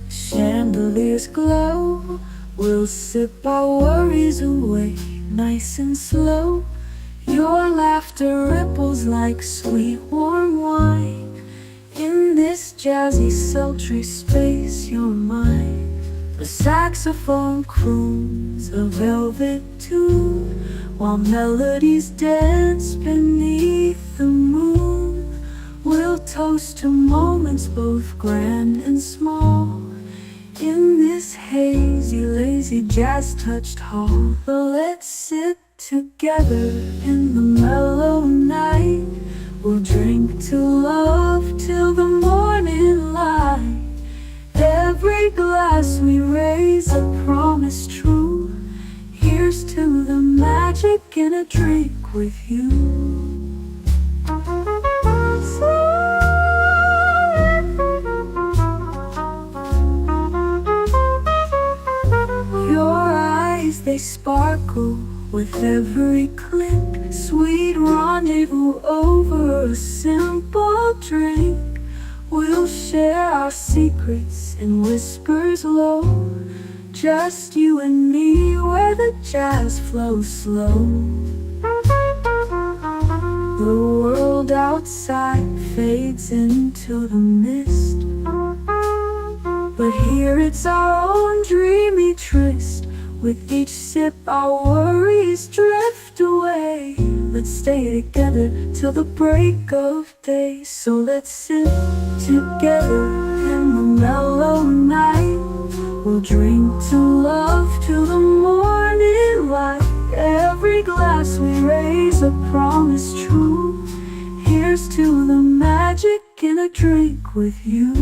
chandeliers glow. We'll sip our worries away, nice and slow. Your laughter ripples like sweet warm wine. In this jazzy sultry space you're mine. The saxophone croons a velvet tune, while melodies dance beneath the moon. We'll toast to moments both grand and small, in this hazy, lazy, jazz-touched hall. But let's sit together in the mellow night. We'll drink to love till the morning light. Every glass we raise a promise true. Here's to the magic in a drink with you. Your eyes, they sparkle with every click. Sweet rendezvous over a simple drink. We'll share our secrets in whispers low, just you and me where the jazz flows slow. The world outside fades into the mist, but here it's our own dreamy tryst. With each sip our worries drift away. Let's stay together till the break of day. So let's sit together in the mellow night. We'll drink to love till the morning light. Every glass we raise a promise true. Here's to the magic in a drink with you.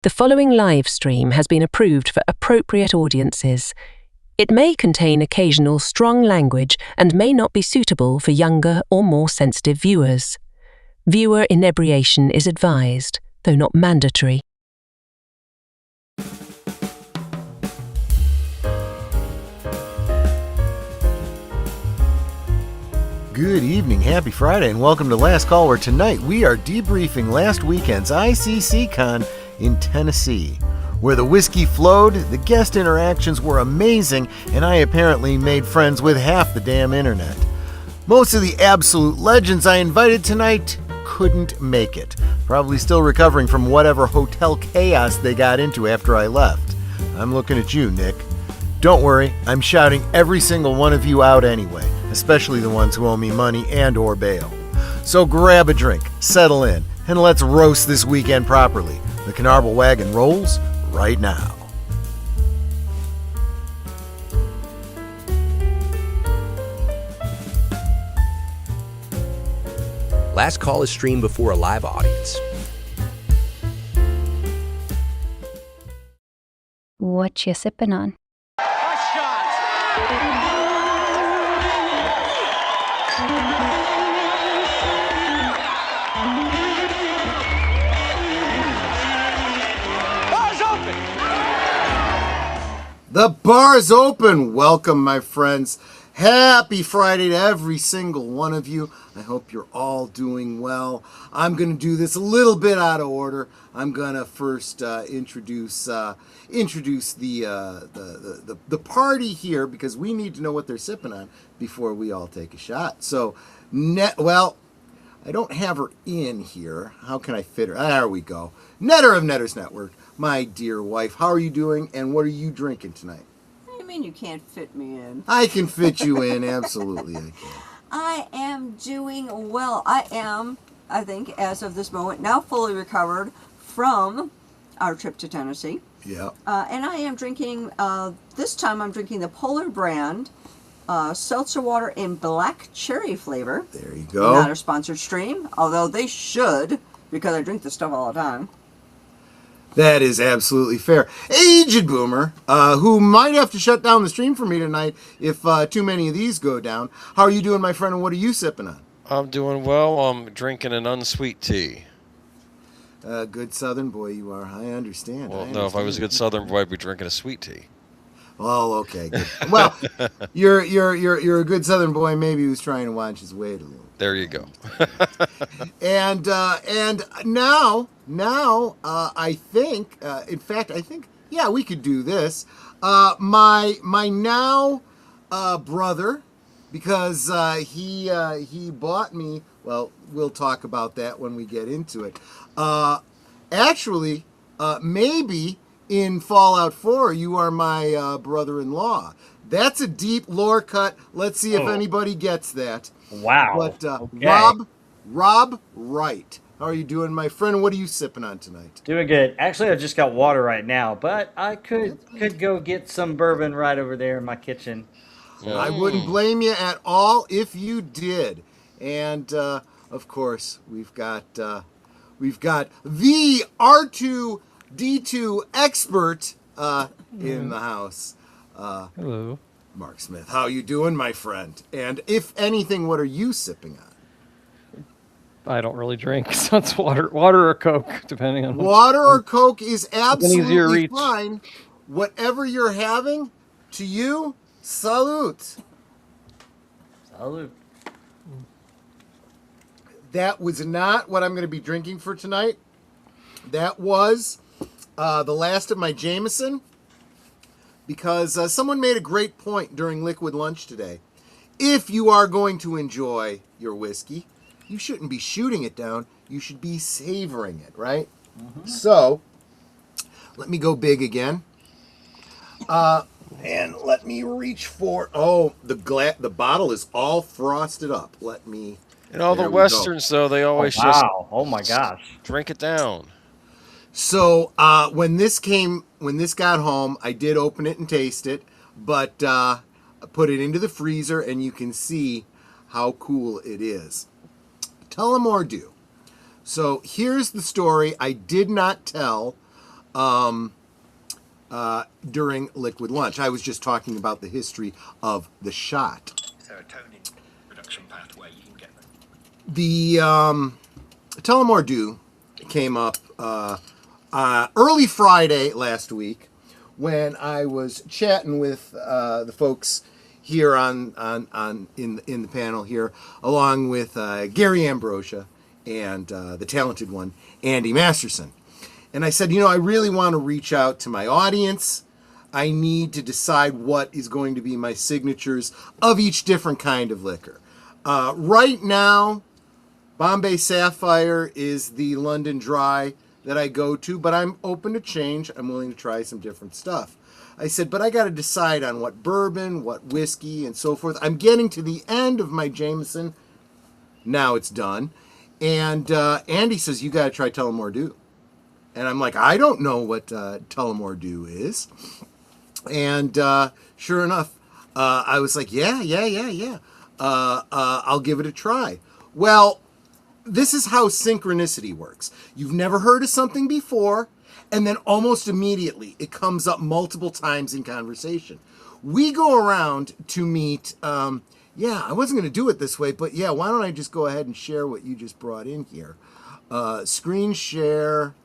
The following live stream has been approved for appropriate audiences. It may contain occasional strong language and may not be suitable for younger or more sensitive viewers. Viewer inebriation is advised, though not mandatory. Good evening, happy Friday, and welcome to Last Call, where tonight we are debriefing last weekend's ICCCon in Tennessee. Where the whiskey flowed, the guest interactions were amazing, and I apparently made friends with half the damn internet. Most of the absolute legends I invited tonight couldn't make it, probably still recovering from whatever hotel chaos they got into after I left. I'm looking at you, Nick. Don't worry, I'm shouting every single one of you out anyway, especially the ones who owe me money and or bail. So grab a drink, settle in, and let's roast this weekend properly. The Canarble Wagon rolls right now. Last Call is streamed before a live audience. What you sipping on? The bar's open! Welcome, my friends. Happy Friday to every single one of you. I hope you're all doing well. I'm going to do this a little bit out of order. I'm going to first introduce the party here, because we need to know what they're sipping on before we all take a shot. So, I don't have her in here. How can I fit her? There we go. Netter of Netters Network, my dear wife. How are you doing, and what are you drinking tonight? What do you mean you can't fit me in? I can fit you in, absolutely I can. I am doing well. I am, I think, as of this moment, now fully recovered from our trip to Tennessee. Yeah. And I am drinking, this time I'm drinking the Polar brand seltzer water in black cherry flavor. There you go. Not a sponsored stream, although they should, because I drink this stuff all the time. That is absolutely fair. Aged Boomer, who might have to shut down the stream for me tonight if too many of these go down. How are you doing, my friend, and what are you sipping on? I'm doing well. I'm drinking an unsweet tea. Good Southern boy you are. I understand. Well, no, if I was a good Southern boy, I'd be drinking a sweet tea. Oh, okay. Good. Well, you're a good Southern boy. Maybe who's trying to watch his weight a little. There you go. And now I think, in fact, yeah, we could do this. My now brother, because he bought me. Well, we'll talk about that when we get into it. Actually, maybe in Fallout 4, you are my brother-in-law. That's a deep lore cut. Let's see if anybody gets that. Wow. But okay. Rob Wright, how are you doing, my friend? What are you sipping on tonight? Doing good. Actually, I just got water right now, but I could go get some bourbon right over there in my kitchen. So. I wouldn't blame you at all if you did. And of course, we've got the R2D2 expert in the house. Hello. Mark Smith, how you doing, my friend? And if anything, what are you sipping on? I don't really drink, so it's water or Coke, depending on water or Coke is easier absolutely reach. fine. Whatever you're having, to you, salute. Salute. That was not what I'm going to be drinking for tonight. That was the last of my Jameson. Because someone made a great point during Liquid Lunch today. If you are going to enjoy your whiskey, you shouldn't be shooting it down. You should be savoring it, right? Mm-hmm. So, let me go big again. And let me reach for... Oh, the bottle is all frosted up. Let me... In all the Westerns, though, they always just... Oh, my gosh. Drink it down. So when this got home, I did open it and taste it, but I put it into the freezer, and you can see how cool it is. Tullamore Dew. So here's the story I did not tell during Liquid Lunch. I was just talking about the history of the shot. Serotonin production pathway, you can get them. The Tullamore Dew came up... early Friday last week, when I was chatting with the folks here in the panel here, along with Gary Ambrosia and the talented one, Andy Masterson. And I said, I really want to reach out to my audience. I need to decide what is going to be my signatures of each different kind of liquor. Right now, Bombay Sapphire is the London Dry that I go to, but I'm open to change. I'm willing to try some different stuff. I said, but I got to decide on what bourbon, what whiskey, and so forth. I'm getting to the end of my Jameson. Now it's done. And Andy says, you got to try Tullamore Dew. And I'm like, I don't know what Tullamore Dew is. And sure enough, I was like, yeah. I'll give it a try. Well, this is how synchronicity works. You've never heard of something before, and then almost immediately it comes up multiple times in conversation. We go around to meet, I wasn't going to do it this way, but yeah, why don't I just go ahead and share what you just brought in here. Screen share.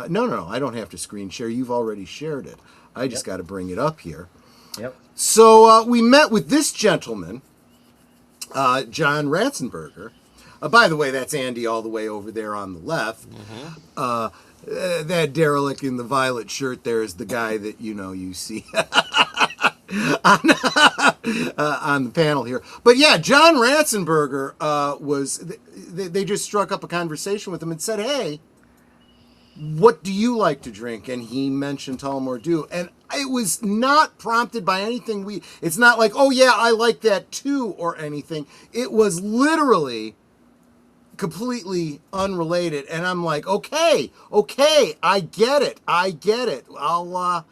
No, I don't have to screen share. You've already shared it. I just got to bring it up here. Yep. So we met with this gentleman, John Ratzenberger. By the way, that's Andy all the way over there on the left. Mm-hmm. That derelict in the violet shirt there is the guy that you see on the panel here. But yeah, John Ratzenberger they just struck up a conversation with him and said, hey, what do you like to drink? And he mentioned Tullamore Dew. And it was not prompted by anything it's not like, oh yeah, I like that too or anything. It was literally completely unrelated, and I'm like, okay, I get it. I'll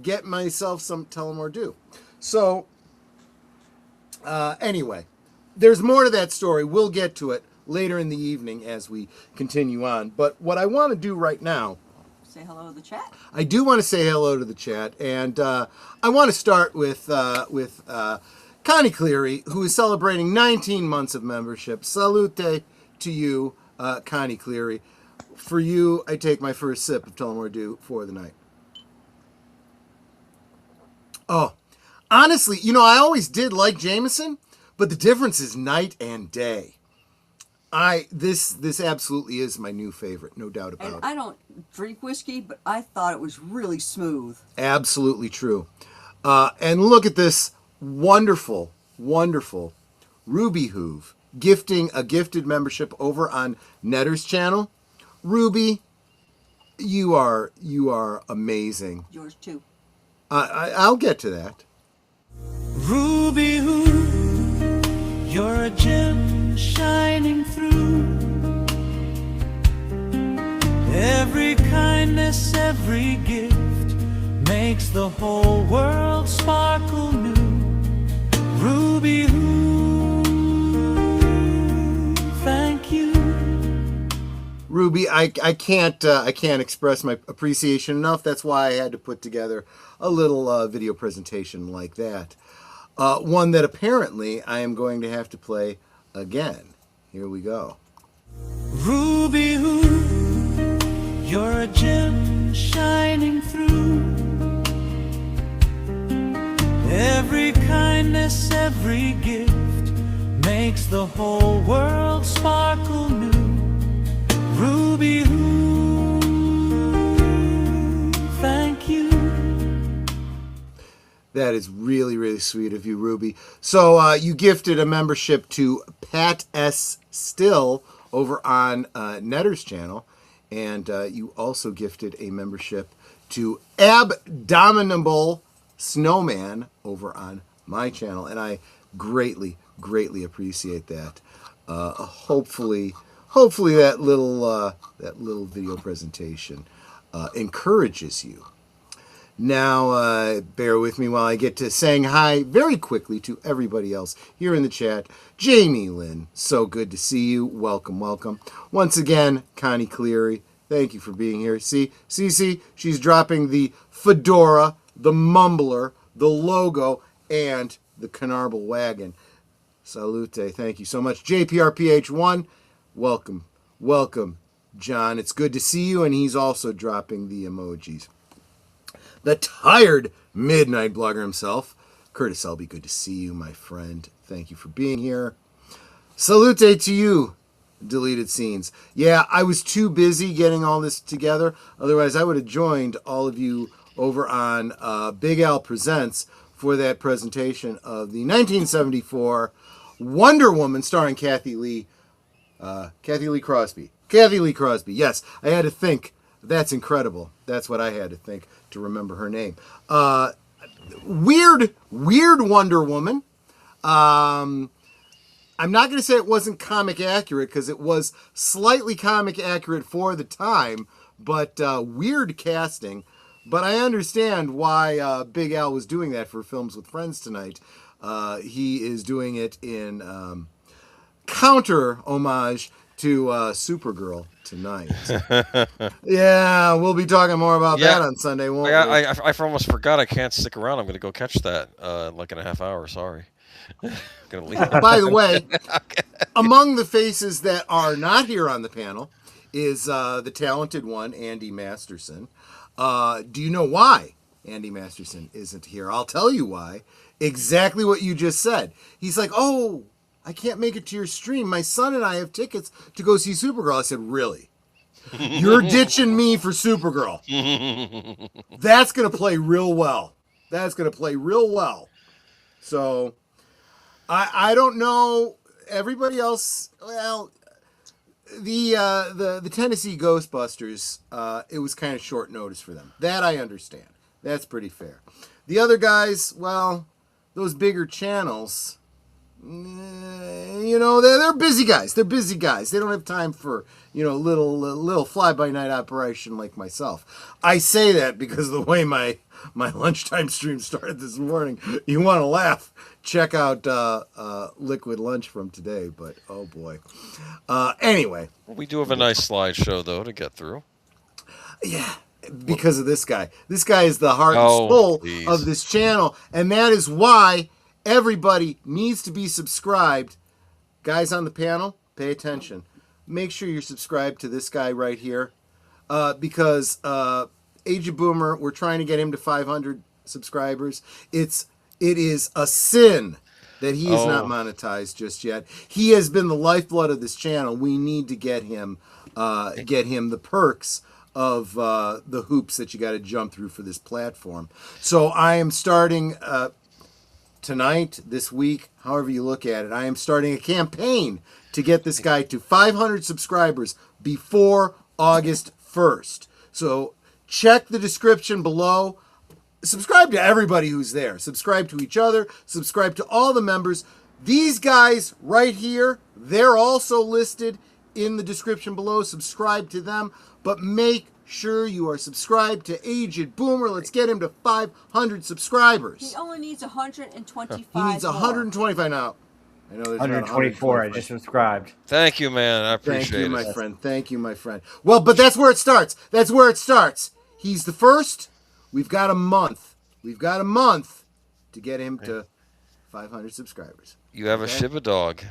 get myself some Tullamore Dew. So, anyway, there's more to that story. We'll get to it. later in the evening as we continue on. But what I want to do right now, Say hello to the chat. I do want to say hello to the chat, and I want to start with Connie Cleary, who is celebrating 19 months of membership. Salute to you, Connie Cleary. For you, I take my first sip of Tullamore Dew for the night. Oh, honestly, I always did like Jameson, but the difference is night and day. This absolutely is my new favorite, no doubt about it. I don't drink whiskey, but I thought it was really smooth. Absolutely true. And look at this wonderful, wonderful Ruby Hoove gifting a gifted membership over on Netter's channel. Ruby, you are amazing. Yours too. I'll get to that. Ruby Hoove, you're a gem shining through. Every kindness, every gift makes the whole world sparkle new. Ruby Hoove, thank you. Ruby, I can't express my appreciation enough. That's why I had to put together a little video presentation like that. One that apparently I am going to have to play again. Here we go. Ruby Hoove, you're a gem shining through. Every kindness, every gift makes the whole world sparkle new. Ruby Hoove, thank you. That is really, really sweet of you, Ruby. So you gifted a membership to Pat S. Still over on Netter's channel, and you also gifted a membership to Abdominable Snowman over on my channel, and I greatly, greatly appreciate that. Hopefully that little video presentation encourages you. Now, bear with me while I get to saying hi very quickly to everybody else here in the chat. Jamie Lynn, so good to see you. Welcome, welcome. Once again, Connie Cleary, thank you for being here. See, she's dropping the fedora, the mumbler, the logo, and the Canarble Wagon. Salute, thank you so much. JPRPH1, welcome, John. It's good to see you, and he's also dropping the emojis. The tired midnight blogger himself, Curtis Selby, good to see you, my friend. Thank you for being here. Salute to you, Deleted Scenes. Yeah, I was too busy getting all this together. Otherwise, I would have joined all of you over on Big Al Presents for that presentation of the 1974 Wonder Woman starring Kathy Lee Crosby. Kathy Lee Crosby, yes. I had to think. That's incredible. That's what I had to think to remember her name. Weird Wonder Woman. I'm not going to say it wasn't comic accurate, because it was slightly comic accurate for the time, but weird casting. But I understand why Big Al was doing that for Films with Friends tonight. He is doing it in counter homage to Supergirl tonight. Yeah, we'll be talking more about that on Sunday, won't we? I almost forgot I can't stick around. I'm going to go catch that like in a half hour. Sorry. I'm gonna leave. By the way, among the faces that are not here on the panel is the talented one, Andy Masterson. Do you know why Andy Masterson isn't here? I'll tell you why. Exactly what you just said. He's like, oh, I can't make it to your stream. My son and I have tickets to go see Supergirl. I said, really? You're ditching me for Supergirl. That's going to play real well. So, I don't know. Everybody else, well, the Tennessee Ghostbusters, it was kind of short notice for them. That I understand. That's pretty fair. The other guys, well, those bigger channels, they're busy guys. They don't have time for, little fly-by-night operation like myself. I say that because of the way my my lunchtime stream started this morning. You want to laugh? Check out Liquid Lunch from today. But oh boy. Anyway, We do have a nice slideshow though to get through. yeah, because of this guy. This guy is the heart and Oh, soul please. of this channel, and that is why everybody needs to be subscribed. Guys on the panel, pay attention. Make sure you're subscribed to this guy right here, because Age of Boomer, we're trying to get him to 500 subscribers. It is a sin that he is not monetized just yet. He has been the lifeblood of this channel. We need to get him the perks of the hoops that you got to jump through for this platform. So I am starting tonight, this week, however you look at it, I am starting a campaign to get this guy to 500 subscribers before August 1st. So check the description below. Subscribe to everybody who's there. Subscribe to each other. Subscribe to all the members. These guys right here, they're also listed in the description below. Subscribe to them. But make sure you are subscribed to Aged Boomer. Let's get him to 500 subscribers. He only needs 125. He needs 125 now. I know there's 124. I just subscribed. Thank you, man. I appreciate Thank you, it. my friend. Thank you, my friend. Well, but that's where it starts. That's where it starts. He's the first. We've got a month. We've got a month to get him to 500 subscribers. You have a Shiba dog.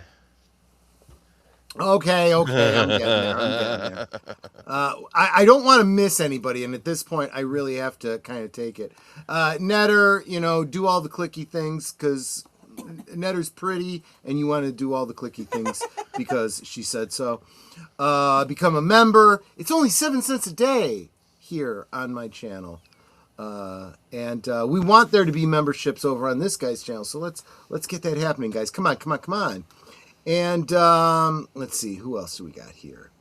Okay, I'm getting there. I don't want to miss anybody, and at this point, I really have to kind of take it. Netter, do all the clicky things, because Netter's pretty, and you want to do all the clicky things because she said so. Become a member. It's only 7 cents a day here on my channel. And we want there to be memberships over on this guy's channel, so let's get that happening, guys. Come on. And let's see, who else do we got here?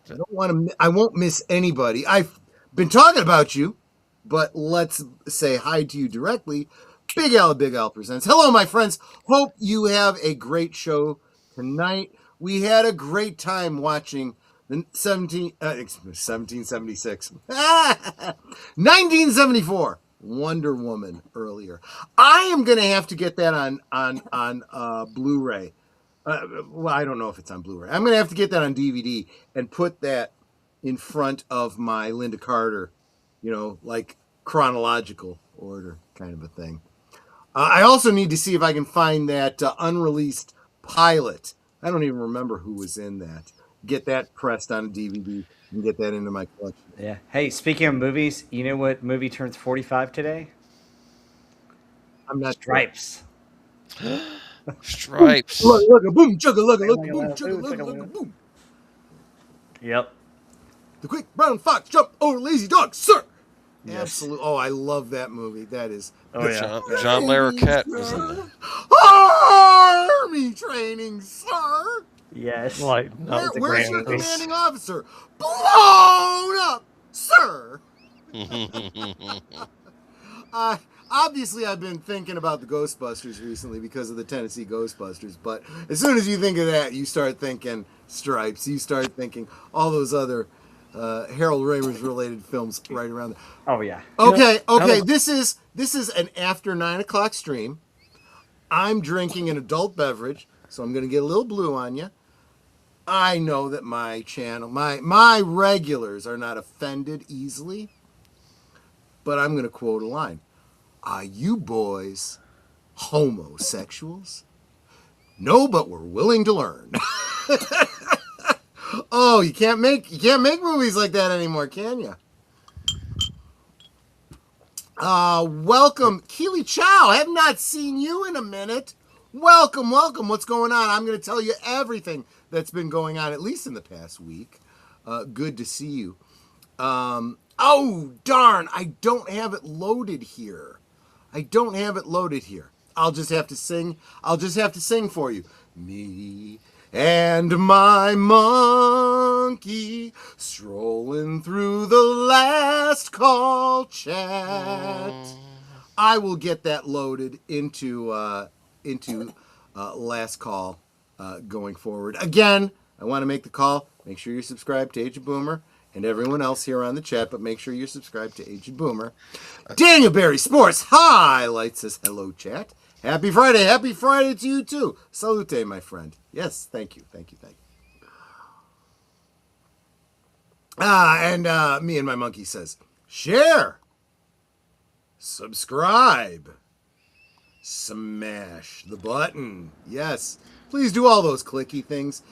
I won't miss anybody. I've been talking about you, but let's say hi to you directly. Big Al presents. Hello, my friends. Hope you have a great show tonight. We had a great time watching the 1974 Wonder Woman earlier. I am gonna have to get that on Blu-ray. Well, I don't know if it's on Blu-ray. I'm gonna have to get that on DVD and put that in front of my Linda Carter, like chronological order kind of a thing. I also need to see if I can find that unreleased pilot. I don't even remember who was in that. Get that pressed on a DVD and get that into my collection. Yeah. Hey, speaking of movies, you know what movie turns 45 today? I'm not Stripes. Stripes. Look, boom, chugga, look, boom. Yep. The quick brown fox jumped over lazy dog, sir. Yes. Absolutely. Oh, I love that movie. That is. Oh, yeah. John Larroquette was in there. Army training, sir. Yes. Where's your commanding officer? Blown up, sir. Obviously, I've been thinking about the Ghostbusters recently because of the Tennessee Ghostbusters. But as soon as you think of that, you start thinking Stripes. You start thinking all those other Harold Ramis related films right around there. Oh yeah. Okay. This is an after 9 o'clock stream. I'm drinking an adult beverage, so I'm going to get a little blue on you. I know that my channel, my regulars are not offended easily, but I'm going to quote a line. Are you boys homosexuals? No, but we're willing to learn. Oh, you can't make movies like that anymore, can you? Welcome, Keely Chow. I have not seen you in a minute. Welcome. What's going on? I'm going to tell you everything that's been going on, at least in the past week. Good to see you. Oh, darn. I don't have it loaded here. I'll just have to sing for you. Me and my monkey strolling through the last call chat. I will get that loaded into last call going forward. Again, I want to make the call. Make sure you're subscribed to Age of Boomer and everyone else here on the chat, but make sure you're subscribed to Aged Boomer. Daniel Barry Sports Highlight says, hello, chat. Happy Friday. Happy Friday to you, too. Salute, my friend. Yes, thank you. And me and my monkey says, share, subscribe, smash the button. Yes, please do all those clicky things.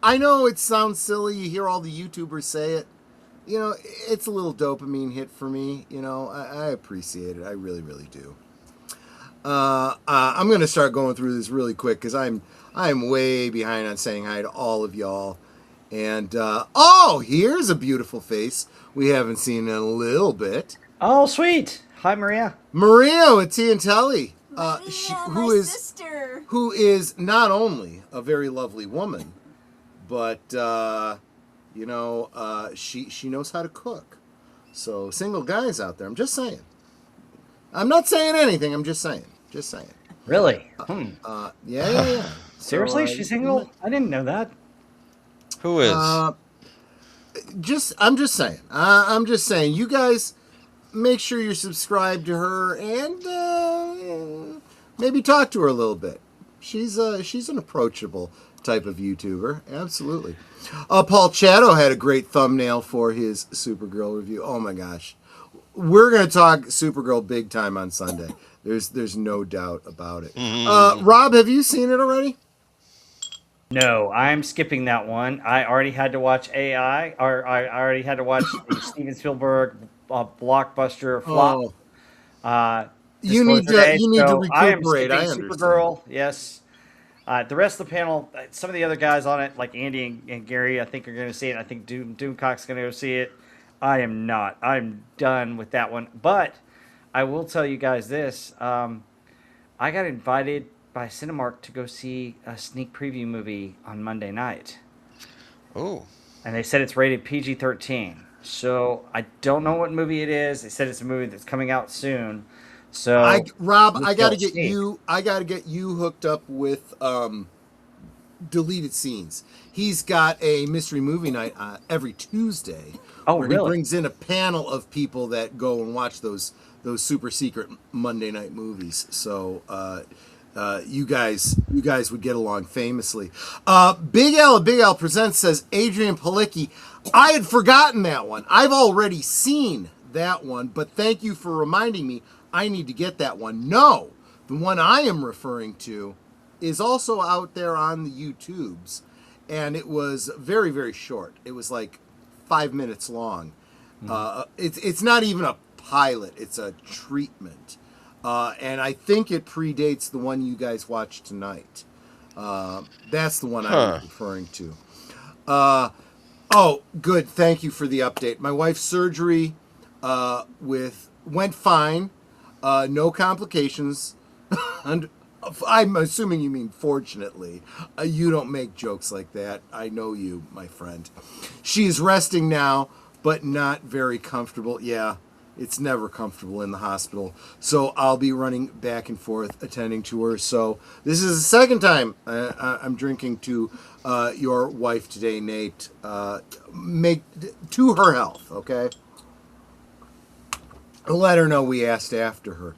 I know it sounds silly. You hear all the YouTubers say it. You know, it's a little dopamine hit for me. You know, I appreciate it. I really, really do. I'm going to start going through this really quick because I'm way behind on saying hi to all of y'all. And, here's a beautiful face we haven't seen in a little bit. Oh, sweet. Hi, Maria. Maria with T and Telly. Sister. Who is not only a very lovely woman, but, she knows how to cook. So, single guys out there, I'm just saying. I'm not saying anything, I'm just saying. Really? Yeah. Seriously? She's single? I didn't know that. Who is? I'm just saying. I'm just saying. You guys, make sure you're subscribed to her and maybe talk to her a little bit. She's an approachable type of YouTuber. Absolutely. Paul Chatto had a great thumbnail for his Supergirl review. Oh my gosh. We're going to talk Supergirl big time on Sunday. There's no doubt about it. Rob, have you seen it already? No, I'm skipping that one. I already had to watch AI, or I already had to watch the Steven Spielberg blockbuster flop. You need to recuperate. I am skipping I understand. Supergirl. Yes. The rest of the panel, some of the other guys on it, like Andy and Gary, I think are going to see it. I think Doomcock's going to go see it. I am not. I'm done with that one. But I will tell you guys this. I got invited by Cinemark to go see a sneak preview movie on Monday night. Oh. And they said it's rated PG-13. So I don't know what movie it is. They said it's a movie that's coming out soon. So Rob, I got to get you hooked up with deleted scenes. He's got a mystery movie night every Tuesday. Oh, where really? He brings in a panel of people that go and watch those super secret Monday night movies. So you guys would get along famously. Big L Presents says Adrian Palicki. I had forgotten that one. I've already seen that one, but thank you for reminding me. I need to get that one. No, the one I am referring to is also out there on the YouTubes, and it was very, very short. It was like 5 minutes long. It's not even a pilot. It's a treatment. And I think it predates the one you guys watched tonight. That's the one I'm referring to. Oh, good. Thank you for the update. My wife's surgery went fine. No complications. And I'm assuming you mean fortunately. You don't make jokes like that. I know you, my friend. She is resting now, but not very comfortable. Yeah, it's never comfortable in the hospital. So I'll be running back and forth attending to her. So this is the second time I'm drinking to your wife today, Nate. Make to her health, okay? Let her know we asked after her.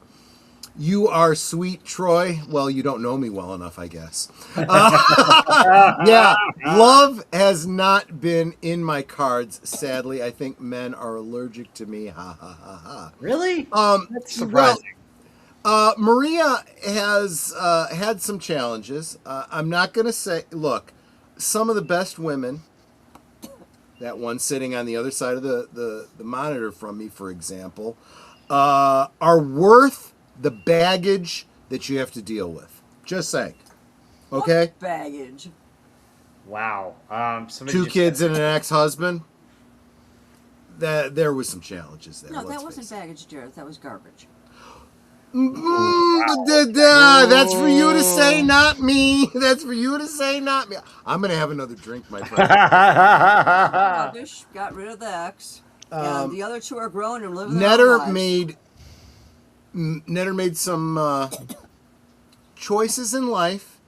You are sweet, Troy. Well, you don't know me well enough, I guess. Yeah, love has not been in my cards, sadly. I think men are allergic to me. Ha, ha, ha, ha. Really? That's surprising. Well, Maria has had some challenges. I'm not going to say, look, some of the best women, that one sitting on the other side of the monitor from me, for example, are worth the baggage that you have to deal with. Just saying. Okay? What baggage? Wow. 2 kids and an ex-husband. There was some challenges there. No, that wasn't baggage, Jared. That was garbage. That's for you to say, not me. That's for you to say, not me. I'm going to have another drink, my friend. Rubbish. Got rid of the ex. And the other 2 are grown and living their own lives. Netter made some choices in life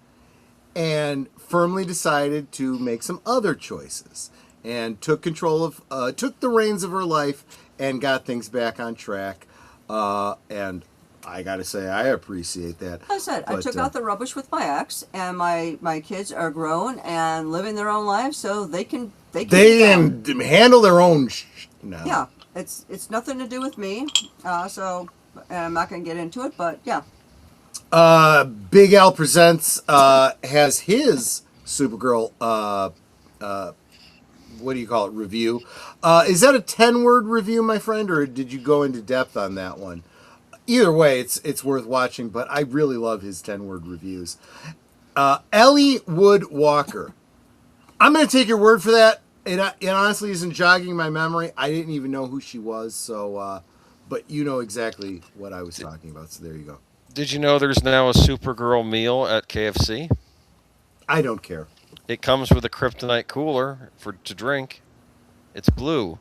and firmly decided to make some other choices. and took control of, took the reins of her life and got things back on track. And I got to say, I appreciate that. I said, I took out the rubbish with my ex, and my kids are grown and living their own lives, so they can handle their own now. Yeah, it's nothing to do with me. So I'm not going to get into it, but yeah. Big Al Presents has his Supergirl what do you call it, review. Is that a 10-word review, my friend, or did you go into depth on that one? Either way, it's worth watching, but I really love his 10-word reviews. Ellie Wood Walker. I'm going to take your word for that. It honestly isn't jogging my memory. I didn't even know who she was, so but you know exactly what I was talking about, so there you go. Did you know there's now a Supergirl meal at KFC? I don't care. It comes with a kryptonite cooler to drink. It's blue.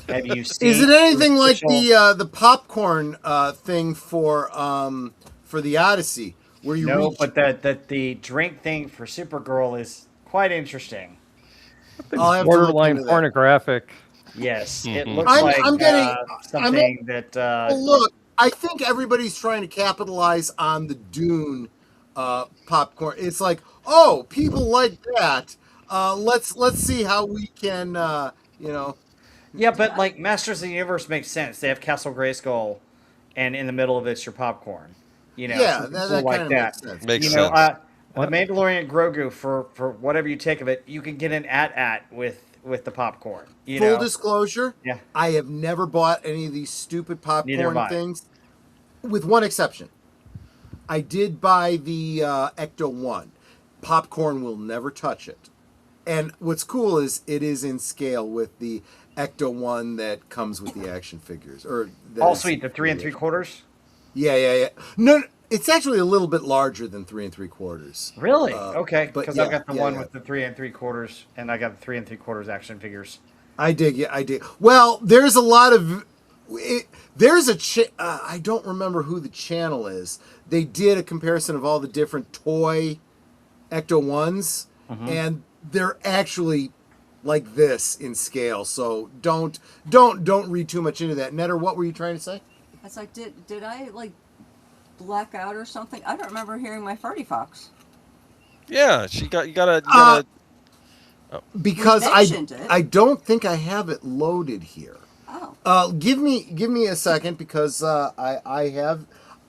Have you seen? Is it anything like the popcorn thing for the Odyssey, where you? No, but the drink thing for Supergirl is quite interesting. Borderline pornographic. Yes, it looks I'm getting something that. Look, I think everybody's trying to capitalize on the Dune popcorn. It's like, oh, people like that. Let's see how we can, Yeah, but like Masters of the Universe makes sense. They have Castle Grayskull, and in the middle of it's your popcorn. Yeah, that like kind of that. Makes sense. The Mandalorian Grogu, for whatever you take of it, you can get an at with the popcorn. Full disclosure, yeah, I have never bought any of these stupid popcorn things, with one exception. I did buy the Ecto-1. Popcorn will never touch it. And what's cool is it is in scale with the Ecto-1 that comes with the action figures. Sweet, the 3 3/4. Yeah. No, it's actually a little bit larger than 3 3/4. Really? Okay, because yeah, I got the one with the 3 3/4, and I got the 3 3/4 action figures. I dig. Well, there's a lot of. I don't remember who the channel is. They did a comparison of all the different toy Ecto-1s, and they're actually like this in scale. So don't read too much into that. Netter, what were you trying to say? It's like, did I like black out or something? I don't remember hearing my farty fox. Yeah, you gotta. Because I don't think I have it loaded here. Oh. Give me a second, because I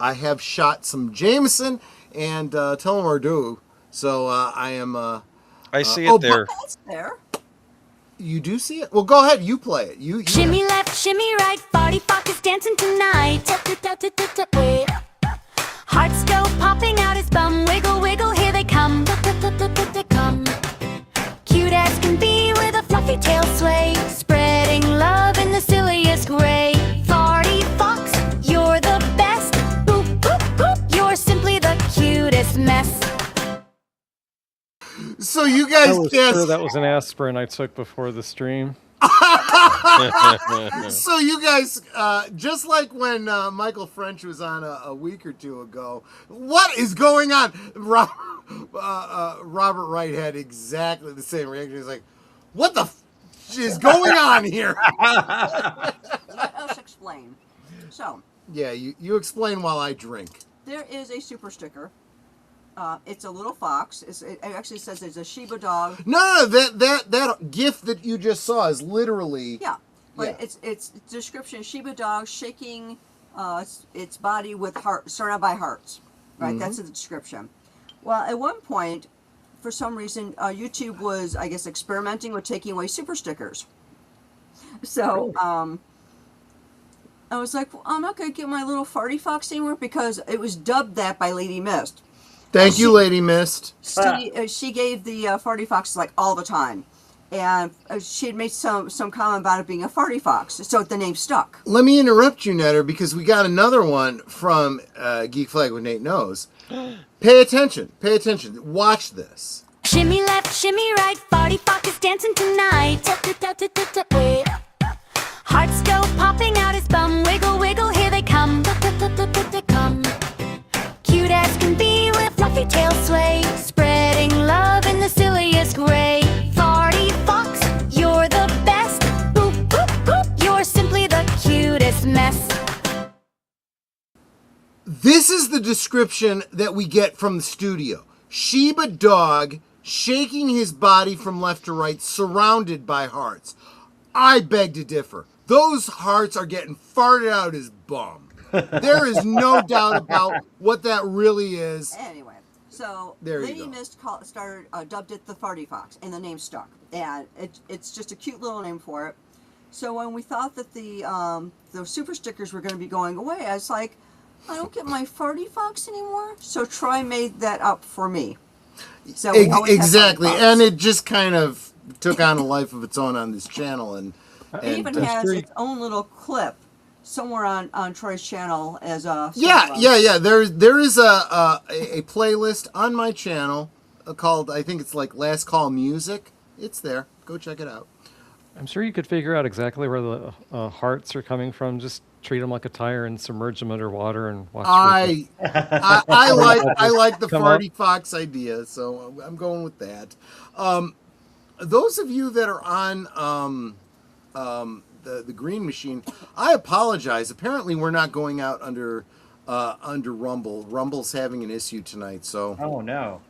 have shot some Jameson and Telemardu, so I am. I see it there. It's there. You do see it? Well, go ahead. You play it. You Shimmy left, shimmy right, farty fox is dancing tonight. Hearts go popping out his bum, wiggle, wiggle, here they come. Come. Cute as can be with a fluffy tail sway, spreading love in the silliest way. Farty fox, you're the best. Boop, boop, boop, you're simply the cutest mess. So you guys sure that was an aspirin I took before the stream. So you guys, just like when Michael French was on a week or two ago, what is going on? Robert Wright had exactly the same reaction. He's like, what the is going on here? Let us explain. So. Yeah, you explain while I drink. There is a super sticker. It's a little fox. It actually says it's a Shiba dog. No, that GIF that you just saw is literally. Yeah, but it's description: Shiba dog shaking its body with surrounded by hearts. Right, that's the description. Well, at one point, for some reason, YouTube was, I guess, experimenting with taking away super stickers. So I was like, well, I'm not going to get my little farty fox anymore, because it was dubbed that by Lady Mist. Thank you, Lady Mist. She gave the farty fox like all the time, and she had made some comment about it being a farty fox, so the name stuck. Let me interrupt you, Netter, because we got another one from Geek Flag with Nate Knows. Pay attention. Watch this. Shimmy left, shimmy right, farty fox is dancing tonight. Hearts go popping out his bum, wiggle, wiggle, here they come. Come. Cute as can be with fluffy tail sway, spreading love in the silliest way. This is the description that we get from the studio. Shiba dog shaking his body from left to right, surrounded by hearts. I beg to differ. Those hearts are getting farted out his bum. There is no doubt about what that really is. Anyway, so There you Lady go. Mist dubbed it the Farty Fox, and the name stuck. And it's just a cute little name for it. So when we thought that the super stickers were going to be going away, I was like, I don't get my Farty Fox anymore. So Troy made that up for me. So we always have Exactly, Farty Fox. and it just kind of took on a life of its own on this channel, and It even has its own little clip somewhere on Troy's channel as a yeah. There is a playlist on my channel called, I think it's like Last Call Music. It's there. Go check it out. I'm sure you could figure out exactly where the hearts are coming from. Just treat them like a tire and submerge them underwater and watch. I like the Come up. Farty Fox idea, so I'm going with that. Those of you that are on the green machine, I apologize. Apparently, we're not going out under Rumble. Rumble's having an issue tonight, so. Oh no.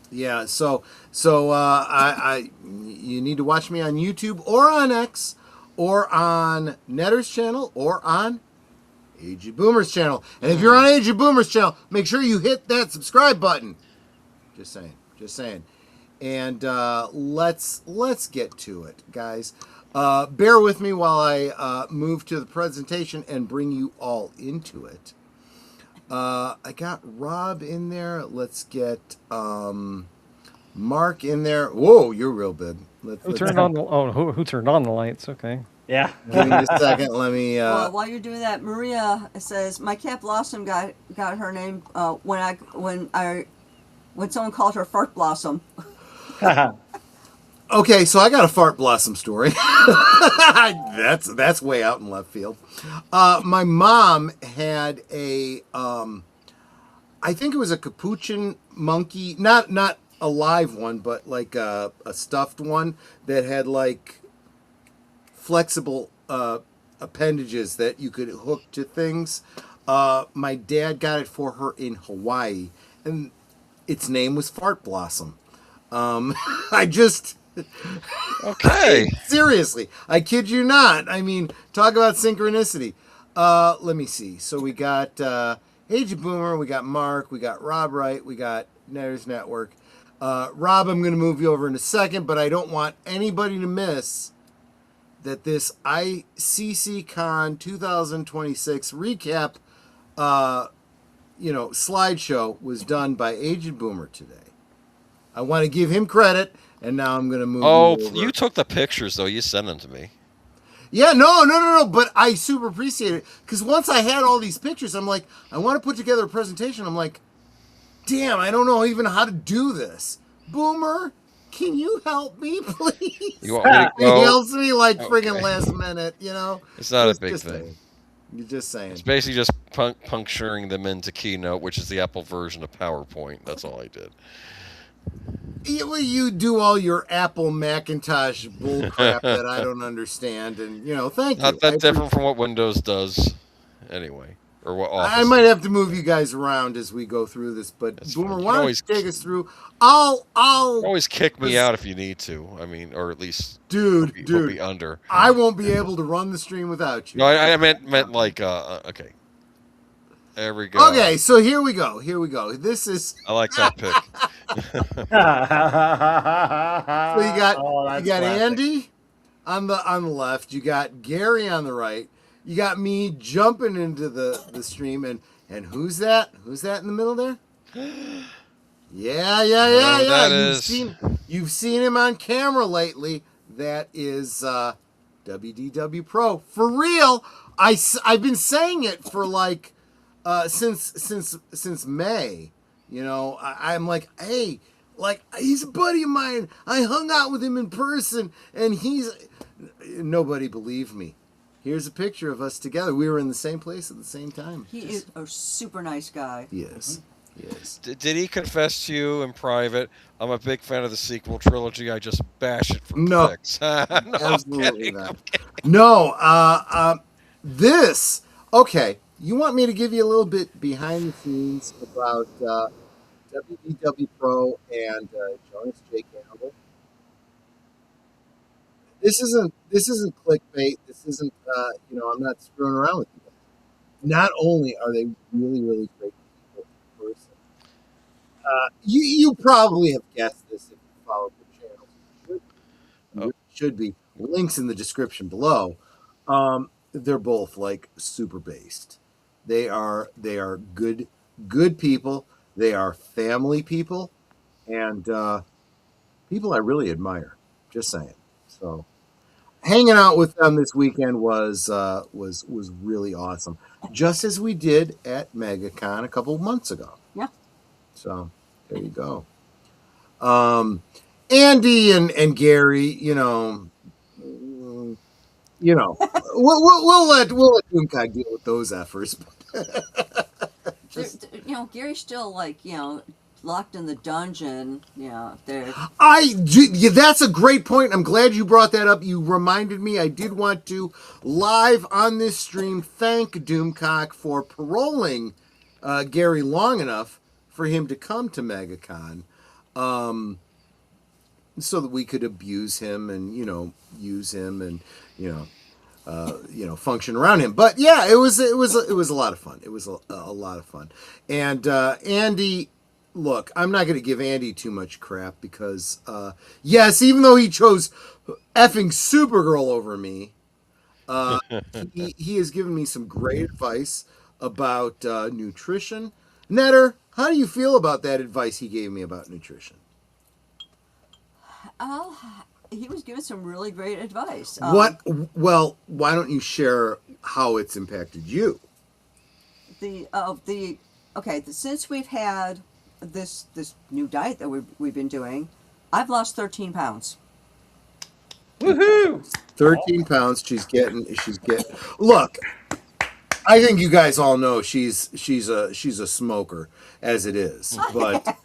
Yeah, so you need to watch me on YouTube or on X or on Netter's channel or on AG Boomer's channel. And if you're on AG Boomer's channel, make sure you hit that subscribe button. Just saying. And let's get to it, guys. Bear with me while I move to the presentation and bring you all into it. I got Rob in there. Let's get Mark in there. Whoa, you're real big. Who turned on the lights? Okay. Yeah. Give me a second. Let me. Well, while you're doing that, Maria says my cat Blossom got her name when someone called her Fart Blossom. Okay, so I got a Fart Blossom story. That's way out in left field. My mom had a, I think it was a capuchin monkey, not a live one, but like a stuffed one that had like flexible appendages that you could hook to things. My dad got it for her in Hawaii, and its name was Fart Blossom. Okay. Seriously, I kid you not. I mean, talk about synchronicity. Let me see. So we got Age of Boomer, we got Mark, we got Rob Wright, we got Netter's Network. Rob, I'm going to move you over in a second, but I don't want anybody to miss that this ICCCon 2026 recap, slideshow was done by Aged Boomer today. I want to give him credit. And now I'm going to move. Oh, over. you took the pictures, though. You sent them to me. Yeah, no. But I super appreciate it. Because once I had all these pictures, I'm like, I want to put together a presentation. I'm like, damn, I don't know even how to do this. Boomer, can you help me, please? You want me to He go? helps me like friggin' Okay. last minute, you know? It's not a big Just thing. saying. You're just saying. It's basically just puncturing them into Keynote, which is the Apple version of PowerPoint. That's all I did. You do all your Apple Macintosh bullcrap that I don't understand, and thank you. Not that different from what Windows does, anyway, or what Office. I might have to move you guys around as we go through this, but That's Boomer, fine. You why can don't you always- take us through? I'll Always kick me out if you need to. I mean, or at least dude, put me under. I won't be able to run the stream without you. No, I meant like okay. There we go. Okay, so here we go. This is I like that pick. so you got classic. Andy on the left, you got Gary on the right, you got me jumping into the stream, and who's that? Who's that in the middle there? Yeah. that is. You've seen him on camera lately. That is WDW Pro for real. I've been saying it for like since May. I'm like, hey, like he's a buddy of mine. I hung out with him in person, and nobody believed me. Here's a picture of us together. We were in the same place at the same time. He is a super nice guy. Yes. Yes. Did he confess to you in private? I'm a big fan of the sequel trilogy. I just bash it for No. clicks. No, I'm Absolutely kidding. not. No. Okay. you want me to give you a little bit behind the scenes about WDW Pro and Jonas J. Campbell? This isn't clickbait. This isn't I'm not screwing around with you guys. Not only are they really, really great people in person, you probably have guessed this if you followed the channel. You should be. Links in the description below. They're both like super based. They are good people. They are family people, and people I really admire. Just saying. So, hanging out with them this weekend was really awesome. Just as we did at MegaCon a couple of months ago. Yeah. So there you go. Andy and Gary, we'll let Doomcock deal with those efforts. Gary's still locked in the dungeon. There. That's a great point. I'm glad you brought that up. You reminded me. I did want to live on this stream thank Doomcock for paroling Gary long enough for him to come to MegaCon, so that we could abuse him and use him and function around him. But yeah, it was a lot of fun. It was a lot of fun. And Andy, look, I'm not going to give Andy too much crap because yes, even though he chose effing Supergirl over me, he has given me some great advice about nutrition. Netter, how do you feel about that advice he gave me about nutrition? He was giving some really great advice. Well, why don't you share how it's impacted you? Since we've had this new diet that we've been doing, I've lost 13 pounds. Woohoo! 13 pounds. She's getting. Look, I think you guys all know she's a smoker as it is, but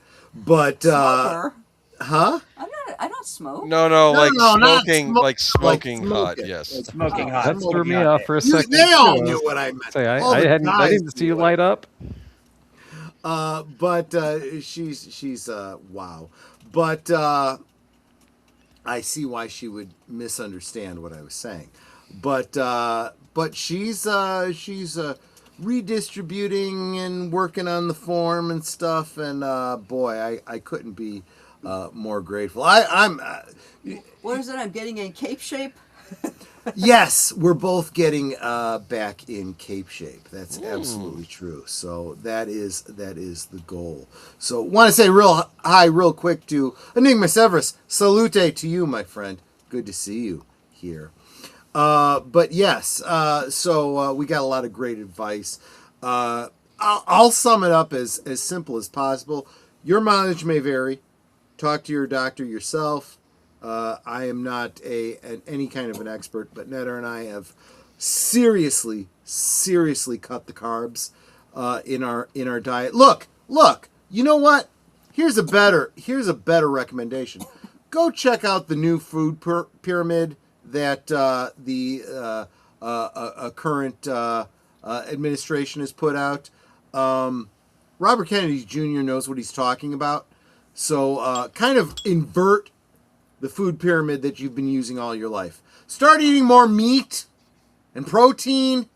Smoker? Huh? I don't smoke. No, smoking hot. Yes, smoking hot. That threw me off for a second. They all knew what I meant. Say, I didn't see you light up. But she's wow. But I see why she would misunderstand what I was saying. But she's redistributing and working on the form and stuff. And boy, I couldn't be more grateful. I'm. What is it? I'm getting in cape shape. Yes, we're both getting back in cape shape. That's absolutely true. So that is the goal. So want to say real quick to Enigma Severus. Salute to you, my friend. Good to see you here. But yes, so we got a lot of great advice. I'll sum it up as simple as possible. Your mileage may vary. Talk to your doctor yourself. I am not any kind of an expert, but Netter and I have seriously cut the carbs in our diet. Look. You know what? Here's a better recommendation. Go check out the new food pyramid that the current administration has put out. Robert Kennedy Jr. knows what he's talking about. So kind of invert the food pyramid that you've been using all your life. Start eating more meat and protein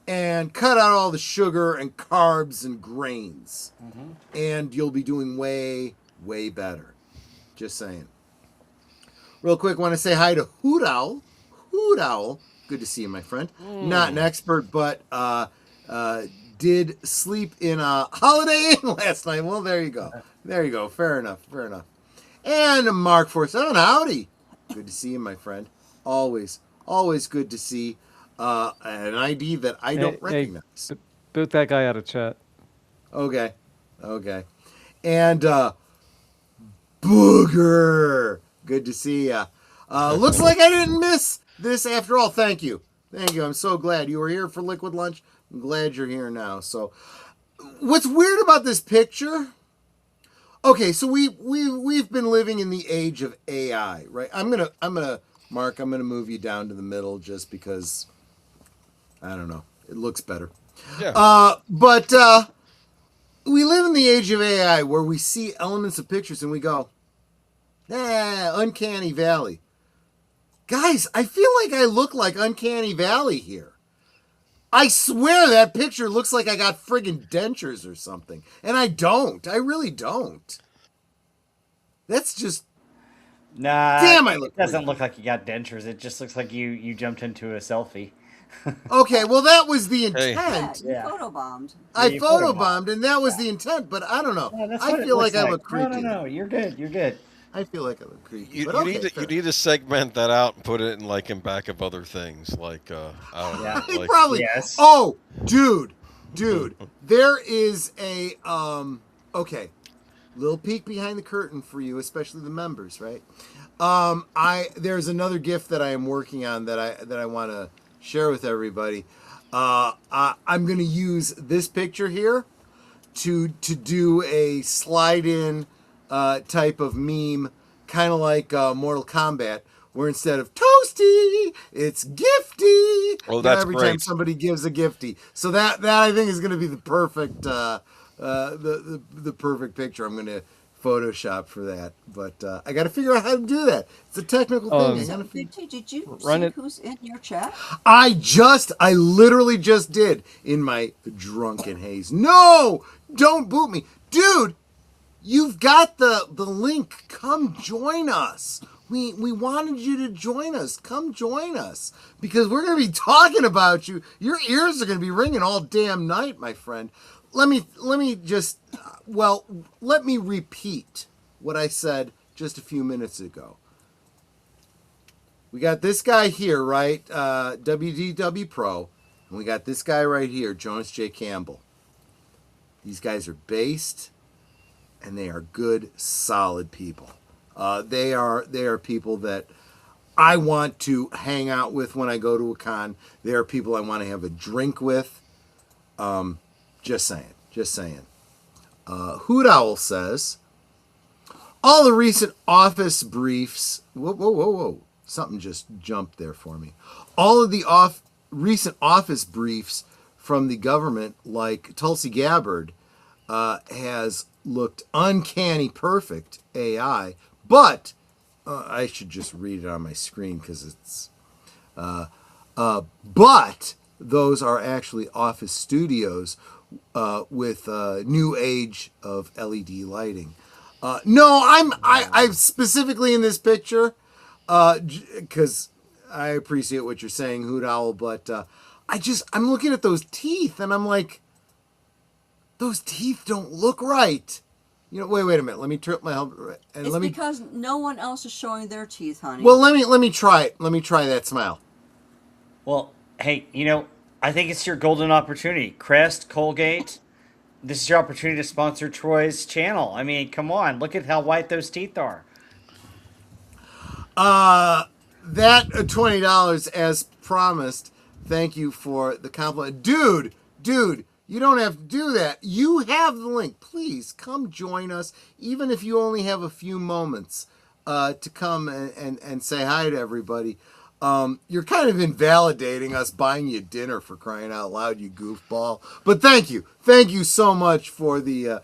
and cut out all the sugar and carbs and grains. Mm-hmm. And you'll be doing way, way better. Just saying. Real quick, want to say hi to Hoot Owl. Hoot Owl. Good to see you, my friend. Not an expert, but did sleep in a Holiday Inn last night. Well, there you go. Fair enough. And Mark 47, howdy. Good to see you, my friend. Always good to see an ID that I don't recognize. Boot that guy out of chat. Okay. And Booger. Good to see ya. Looks like I didn't miss this after all. Thank you. I'm so glad you were here for Liquid Lunch. I'm glad you're here now. So, what's weird about this picture? Okay, so we've been living in the age of AI, right? I'm gonna Mark, I'm gonna move you down to the middle just because I don't know. It looks better. Yeah. But we live in the age of AI where we see elements of pictures and we go, Uncanny Valley. Guys, I feel like I look like Uncanny Valley here. I swear that picture looks like I got friggin' dentures or something. And I don't. I really don't. That's just... Nah, Damn, I look it doesn't weird. look like you got dentures. It just looks like you jumped into a selfie. Okay, well, that was the Hey. intent. You photobombed. I You photobombed. photobombed, and that was the intent, but I don't know. Yeah, that's I what it feel looks like I look creepy. No, you're good. You're good. I feel like I look creepy. You, but you okay, need to fair you need to segment that out and put it in like in back of other things like I don't Yeah. know, like Probably. Yes. Oh, dude, there is a okay, little peek behind the curtain for you, especially the members, right? There's another gift that I am working on that I want to share with everybody. I'm going to use this picture here to do a slide in type of meme, kind of like Mortal Kombat, where instead of toasty, it's gifty. Oh, that's every great. time somebody gives a gifty. So that I think is going to be the perfect the perfect picture. I'm going to Photoshop for that, but I got to figure out how to do that. It's a technical thing. I gotta figure- Victor, did you Run see it. who's in your chat? I literally just did in my drunken haze. No, don't boot me, dude. You've got the link. Come join us. We wanted you to join us. Come join us because we're going to be talking about you. Your ears are going to be ringing all damn night, my friend. Let me repeat what I said just a few minutes ago. We got this guy here, right? WDW Pro. And we got this guy right here, Jonas J. Campbell. These guys are based, and they are good, solid people. They are people that I want to hang out with when I go to a con. They are people I want to have a drink with. Just saying. Hoot Owl says, all the recent office briefs... Whoa. Something just jumped there for me. All of the recent office briefs from the government, like Tulsi Gabbard, has looked uncanny perfect AI, but I should just read it on my screen because it's... but those are actually office studios with new age of LED lighting. No, I'm specifically in this picture because I appreciate what you're saying, Hoot Owl, but I'm looking at those teeth and I'm like, those teeth don't look right. You know, wait a minute. Let me trip my helmet and It's because no one else is showing their teeth, honey. Well, let me try it. Let me try that smile. Well, hey, I think it's your golden opportunity. Crest, Colgate, this is your opportunity to sponsor Troy's channel. I mean, come on, look at how white those teeth are. That $20 as promised. Thank you for the compliment. Dude, you don't have to do that. You have the link. Please come join us, even if you only have a few moments to come and say hi to everybody. You're kind of invalidating us buying you dinner, for crying out loud, you goofball. But thank you so much for the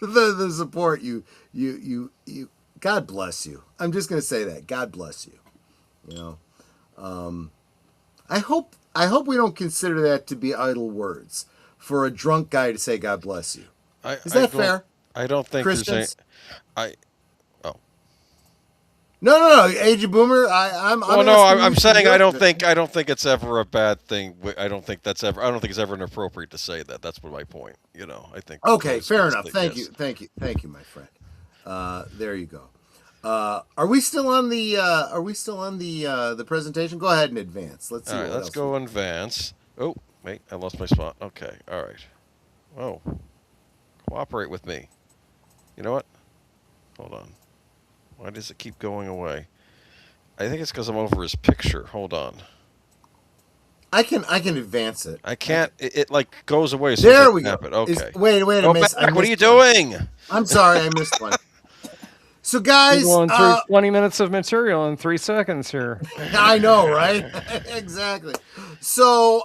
the support. You God bless you. I'm just gonna say that. God bless you. You know, I hope we don't consider that to be idle words for a drunk guy to say God bless you. Is that fair? I don't think Christians? there's No, Age of Boomer. I'm saying I don't think it's ever a bad thing. I don't think it's ever inappropriate to say that. That's my point. I think. Okay, fair enough. Thank you, my friend. There you go. Are we still on the presentation? Go ahead and advance. Let's see. All right, let's go and advance. Oh, wait, I lost my spot. Okay, all right. Oh, cooperate with me. You know what? Hold on. Why does it keep going away? I think it's because I'm over his picture. Hold on. I can advance it. I can't. It like goes away. So There we go. Okay. Wait, I Go missed. back. What are you doing? I'm sorry, I missed one. So guys, We're going through 20 minutes of material in 3 seconds here. I know, right? Exactly. So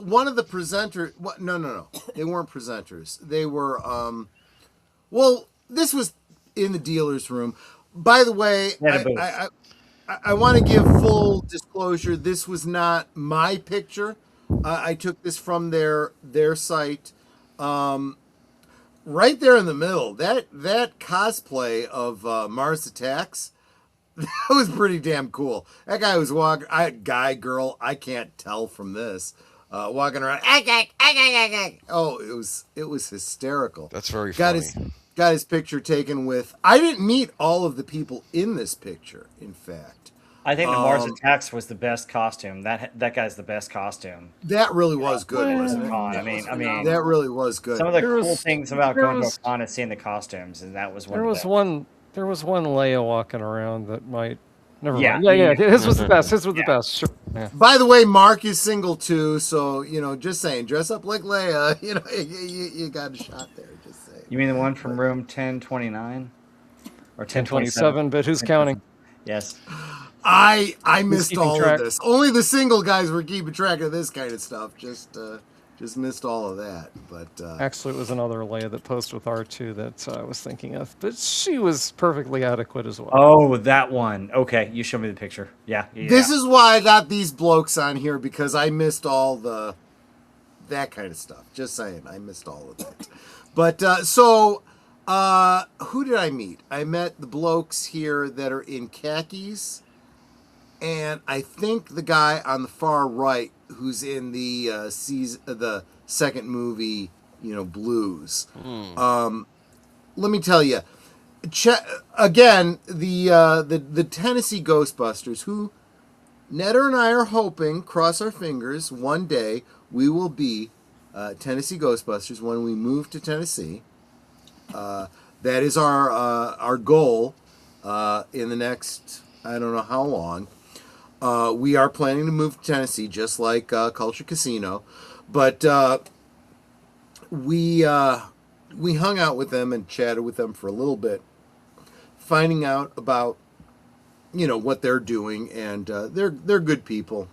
one of the presenters, no, they weren't presenters. They were, well, this was in the dealer's room. By the way, I want to give full disclosure. This was not my picture. I took this from their site. Right there in the middle, that cosplay of Mars Attacks, that was pretty damn cool. That guy was walking, girl, I can't tell from this, walking around. Oh, it was hysterical. That's very funny. Got his picture taken with. I didn't meet all of the people in this picture. In fact, I think the Mars Attacks was the best costume. That guy's the best costume. That really was good, wasn't it? I mean, that really was good. Some of the cool things about going to a con is seeing the costumes, and that was one. There was one Leia walking around that might. Never Yeah. mind. Yeah. His was the best. His was the best. Sure. Yeah. By the way, Mark is single too, so just saying, dress up like Leia. You got a shot there. Just saying. You mean the one from room 1029 or 1027? But who's counting? Yes. I missed all of this. Only the single guys were keeping track of this kind of stuff. Just missed all of that. But actually, it was another Leia that posed with R2 that I was thinking of, but she was perfectly adequate as well. Oh, that one. Okay, you show me the picture. Yeah. This is why I got these blokes on here, because I missed all that kind of stuff. Just saying, I missed all of that. But who did I meet? I met the blokes here that are in khakis. And I think the guy on the far right, who's in the second movie, Blues. Let me tell you, again, the Tennessee Ghostbusters, who Netter and I are hoping, cross our fingers, one day we will be Tennessee Ghostbusters when we move to Tennessee. That is our goal in the next, I don't know how long. We are planning to move to Tennessee, just like Culture Casino, but we hung out with them and chatted with them for a little bit, finding out about what they're doing, and they're good people.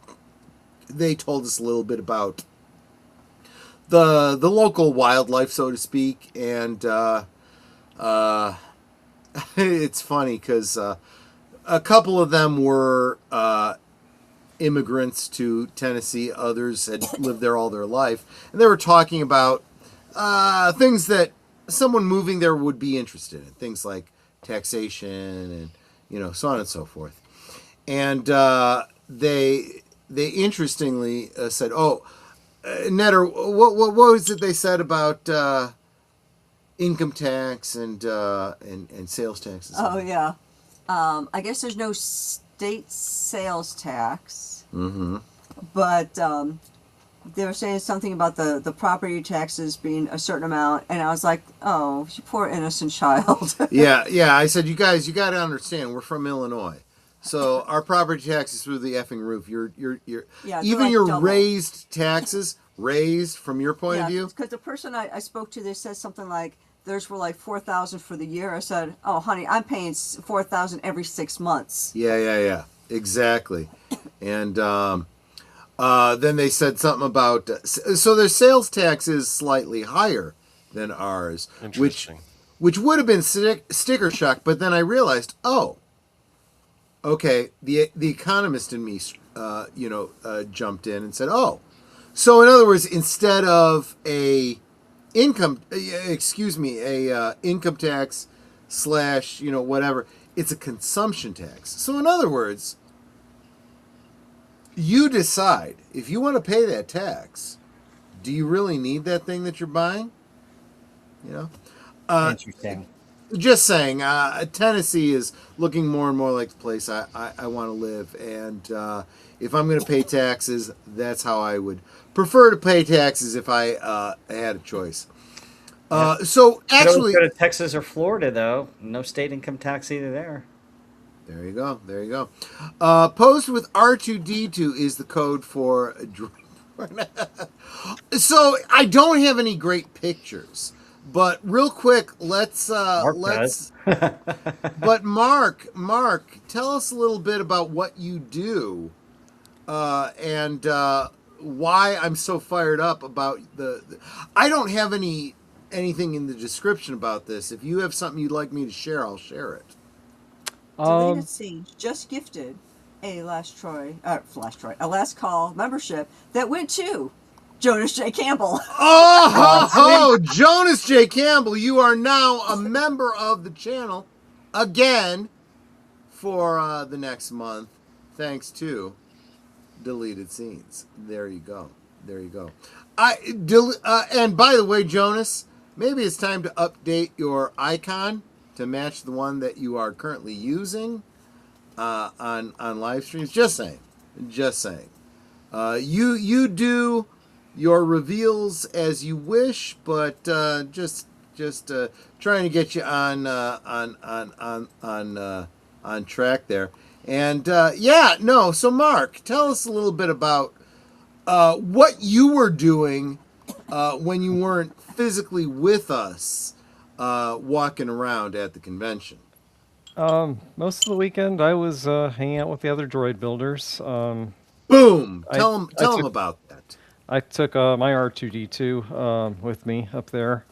They told us a little bit about the local wildlife, so to speak, and it's funny because a couple of them were immigrants to Tennessee. Others had lived there all their life. And they were talking about things that someone moving there would be interested in. Things like taxation and, so on and so forth. And they interestingly said, Netter, what was it they said about income tax and sales taxes? Oh, yeah. I guess there's no state sales tax, but they were saying something about the property taxes being a certain amount, and I was like, oh, you poor innocent child. Yeah. I said, you guys, you got to understand, we're from Illinois, so our property tax is through the effing roof. You're even your double. raised taxes, raised from your point of view. Because the person I spoke to, they said something like, theirs were like $4,000 for the year. I said, "Oh, honey, I'm paying $4,000 every 6 months." Yeah, exactly. And then they said something about so their sales tax is slightly higher than ours, which would have been sticker shock. But then I realized, okay, the economist in me, jumped in and said, so in other words, instead of income tax / whatever, it's a consumption tax. So in other words, you decide if you want to pay that tax. Do you really need that thing that you're buying? Interesting. Just saying, Tennessee is looking more and more like the place I want to live, and if I'm going to pay taxes, that's how I would prefer to pay taxes if I had a choice. So actually, go to Texas or Florida, though. No state income tax either there. There you go. Post with R2D2 is the code for. So I don't have any great pictures. But real quick, let's Mark let's. does. But Mark, tell us a little bit about what you do, and why I'm so fired up about the. I don't have anything in the description about this. If you have something you'd like me to share, I'll share it. Deleted Scenes just gifted a last call membership that went to Jonas J. Campbell. Oh, Jonas J. Campbell, you are now a member of the channel again for the next month, thanks to Deleted Scenes. There you go. And by the way, Jonas, maybe it's time to update your icon to match the one that you are currently using on live streams. Just saying. You do your reveals as you wish, but just trying to get you on track there. And so Mark, tell us a little bit about what you were doing when you weren't physically with us, walking around at the convention. Most of the weekend, I was hanging out with the other droid builders. Boom! Tell them about that. I took my R2D2 with me up there.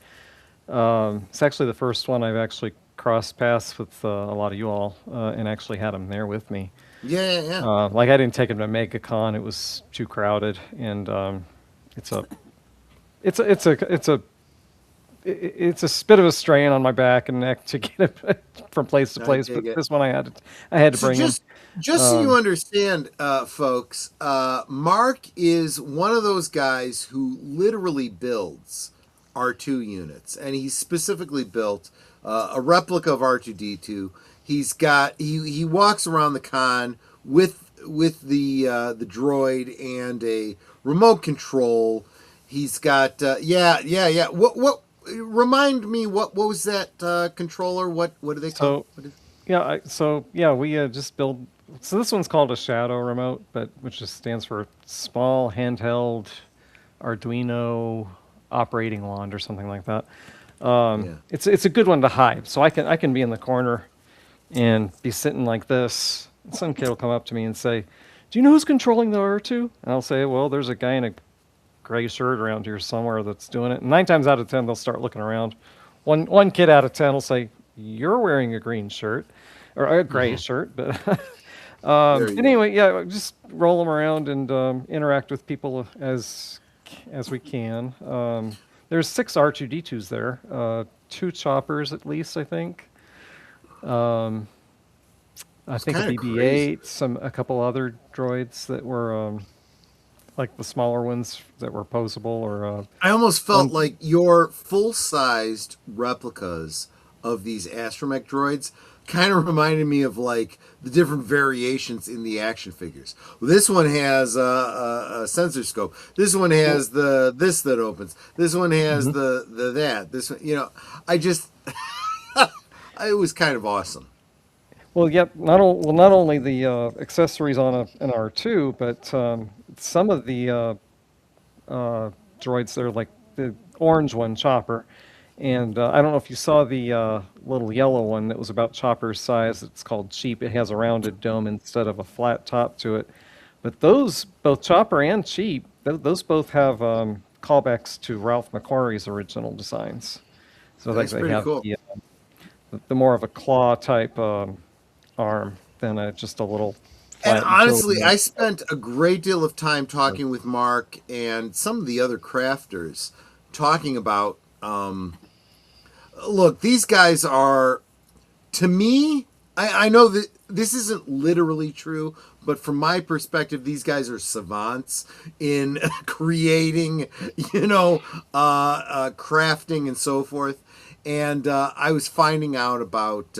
It's actually the first one I've actually crossed paths with a lot of you all, and actually had him there with me. Yeah. Like I didn't take him to MegaCon; it was too crowded, and it's a bit of a strain on my back and neck to get it from place to place. But this one I had to bring him. Just so you understand, folks, Mark is one of those guys who literally builds R2 units, and he specifically built a replica of R2D2. He walks around the con with the droid and a remote control. He's got What remind me what was that controller? What do they call it? We just build. So this one's called a Shadow remote, which just stands for Small Handheld Arduino Operating Wand or something like that. It's a good one to hide. So I can be in the corner and be sitting like this. And some kid will come up to me and say, "Do you know who's controlling the R2?" And I'll say, "Well, there's a guy in a gray shirt around here somewhere that's doing it." And 9 times out of 10, they'll start looking around. One kid out of 10 will say, "You're wearing a green shirt or a gray shirt," but anyway, just roll them around and interact with people as we can. There's 6 R2D2s there, 2 choppers at least, I think. I think a BB-8, a couple other droids that were like the smaller ones that were posable. Or I almost felt like your full-sized replicas of these astromech droids kind of reminded me of like the different variations in the action figures. This one has a sensor scope. This one has this that opens. This one has the that. This one, I just it was kind of awesome. Well, not only the accessories on an R2, but some of the droids that are like the orange one, Chopper. And I don't know if you saw the little yellow one that was about Chopper's size. It's called Cheap. It has a rounded dome instead of a flat top to it. But those, both Chopper and Cheap, those both have callbacks to Ralph McQuarrie's original designs. So they have cool. the more of a claw type arm than just a little. And honestly, I spent a great deal of time talking with Mark and some of the other crafters, talking about. Look, these guys are, to me, I know that this isn't literally true, but from my perspective, these guys are savants in creating, crafting and so forth. And I was finding out about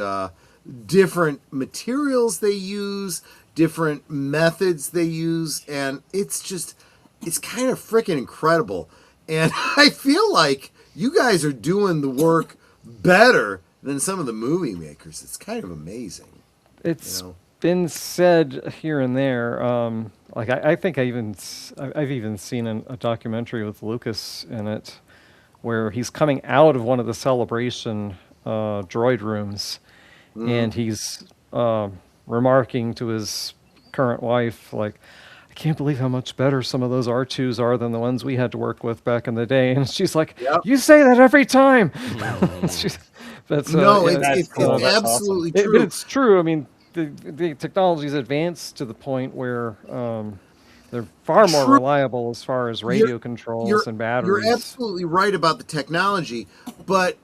different materials they use, different methods they use, and it's kind of freaking incredible. And I feel like you guys are doing the work better than some of the movie makers. It's kind of amazing. It's been said here and there. I think I've even seen a documentary with Lucas in it, where he's coming out of one of the celebration droid rooms, and he's remarking to his current wife, like, I can't believe how much better some of those R2s are than the ones we had to work with back in the day. And she's like, you say that every time. That's it's cool. That's absolutely awesome. true. But it's true. I mean, the technology's advanced to the point where they're far more reliable as far as radio controls and batteries. You're absolutely right about the technology, but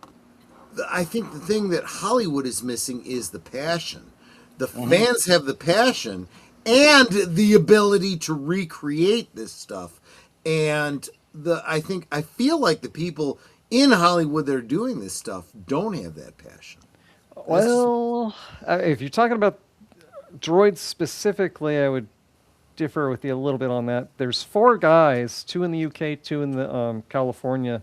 I think the thing that Hollywood is missing is the passion. The fans have the passion and the ability to recreate this stuff. And I feel like the people in Hollywood that are doing this stuff don't have that passion. Well, if you're talking about droids specifically, I would differ with you a little bit on that. There's 4 guys, 2 in the UK, 2 in the California,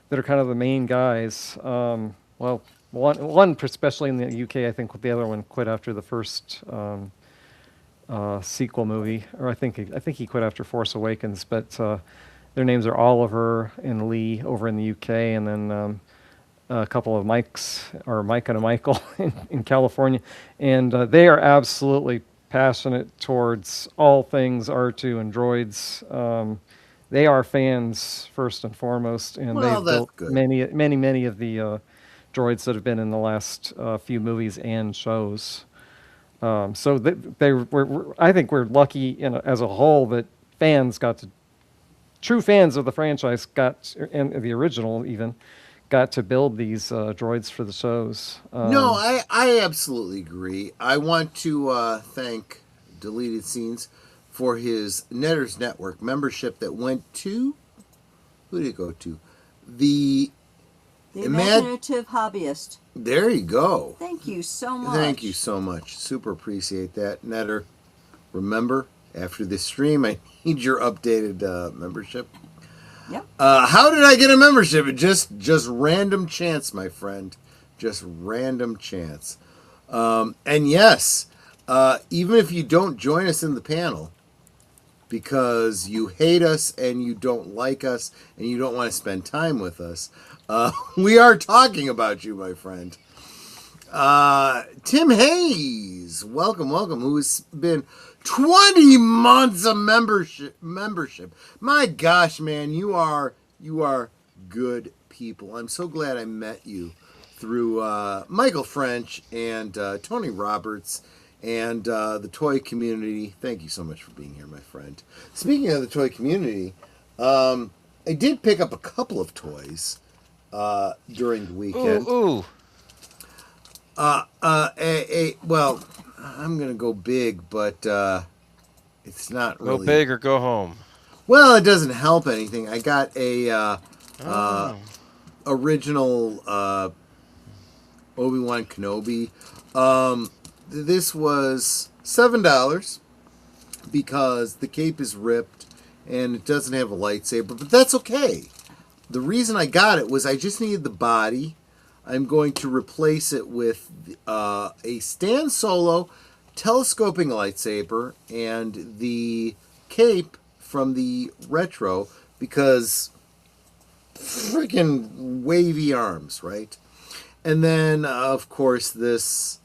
that are kind of the main guys. Well, one especially in the UK, I think the other one quit after the first sequel movie, or I think he quit after Force Awakens. But their names are Oliver and Lee over in the UK, and then a couple of Mikes, or Mike and a Michael in California, and they are absolutely passionate towards all things R2 and droids. They are fans first and foremost, and they've built many of the droids that have been in the last few movies and shows. So I think we're lucky as a whole that true fans of the franchise and the original even, got to build these droids for the shows. No, I absolutely agree. I want to thank Deleted Scenes for his Netters Network membership that went to, who did it go to? The Imaginative Hobbyist. There you go. Thank you so much. Thank you so much. Super appreciate that. Netter, remember, after this stream, I need your updated membership. Yep. How did I get a membership? Just random chance, my friend. Just random chance. And yes, even if you don't join us in the panel because you hate us and you don't like us and you don't want to spend time with us, we are talking about you, my friend. Tim Hayes, welcome, who's been 20 months of membership. My gosh, man, you are good people. I'm so glad I met you through Michael French and Tony Roberts and the toy community. Thank you so much for being here, my friend. Speaking of the toy community, I did pick up a couple of toys during the weekend. Well, I'm gonna go big, but it's not really. Go big or go home. Well, it doesn't help anything. I got a original Obi-Wan Kenobi. This was $7 because the cape is ripped and it doesn't have a lightsaber, but that's okay. The reason I got it was I just needed the body. I'm going to replace it with a Stan Solo telescoping lightsaber and the cape from the retro because freaking wavy arms, right? And then, of course, this...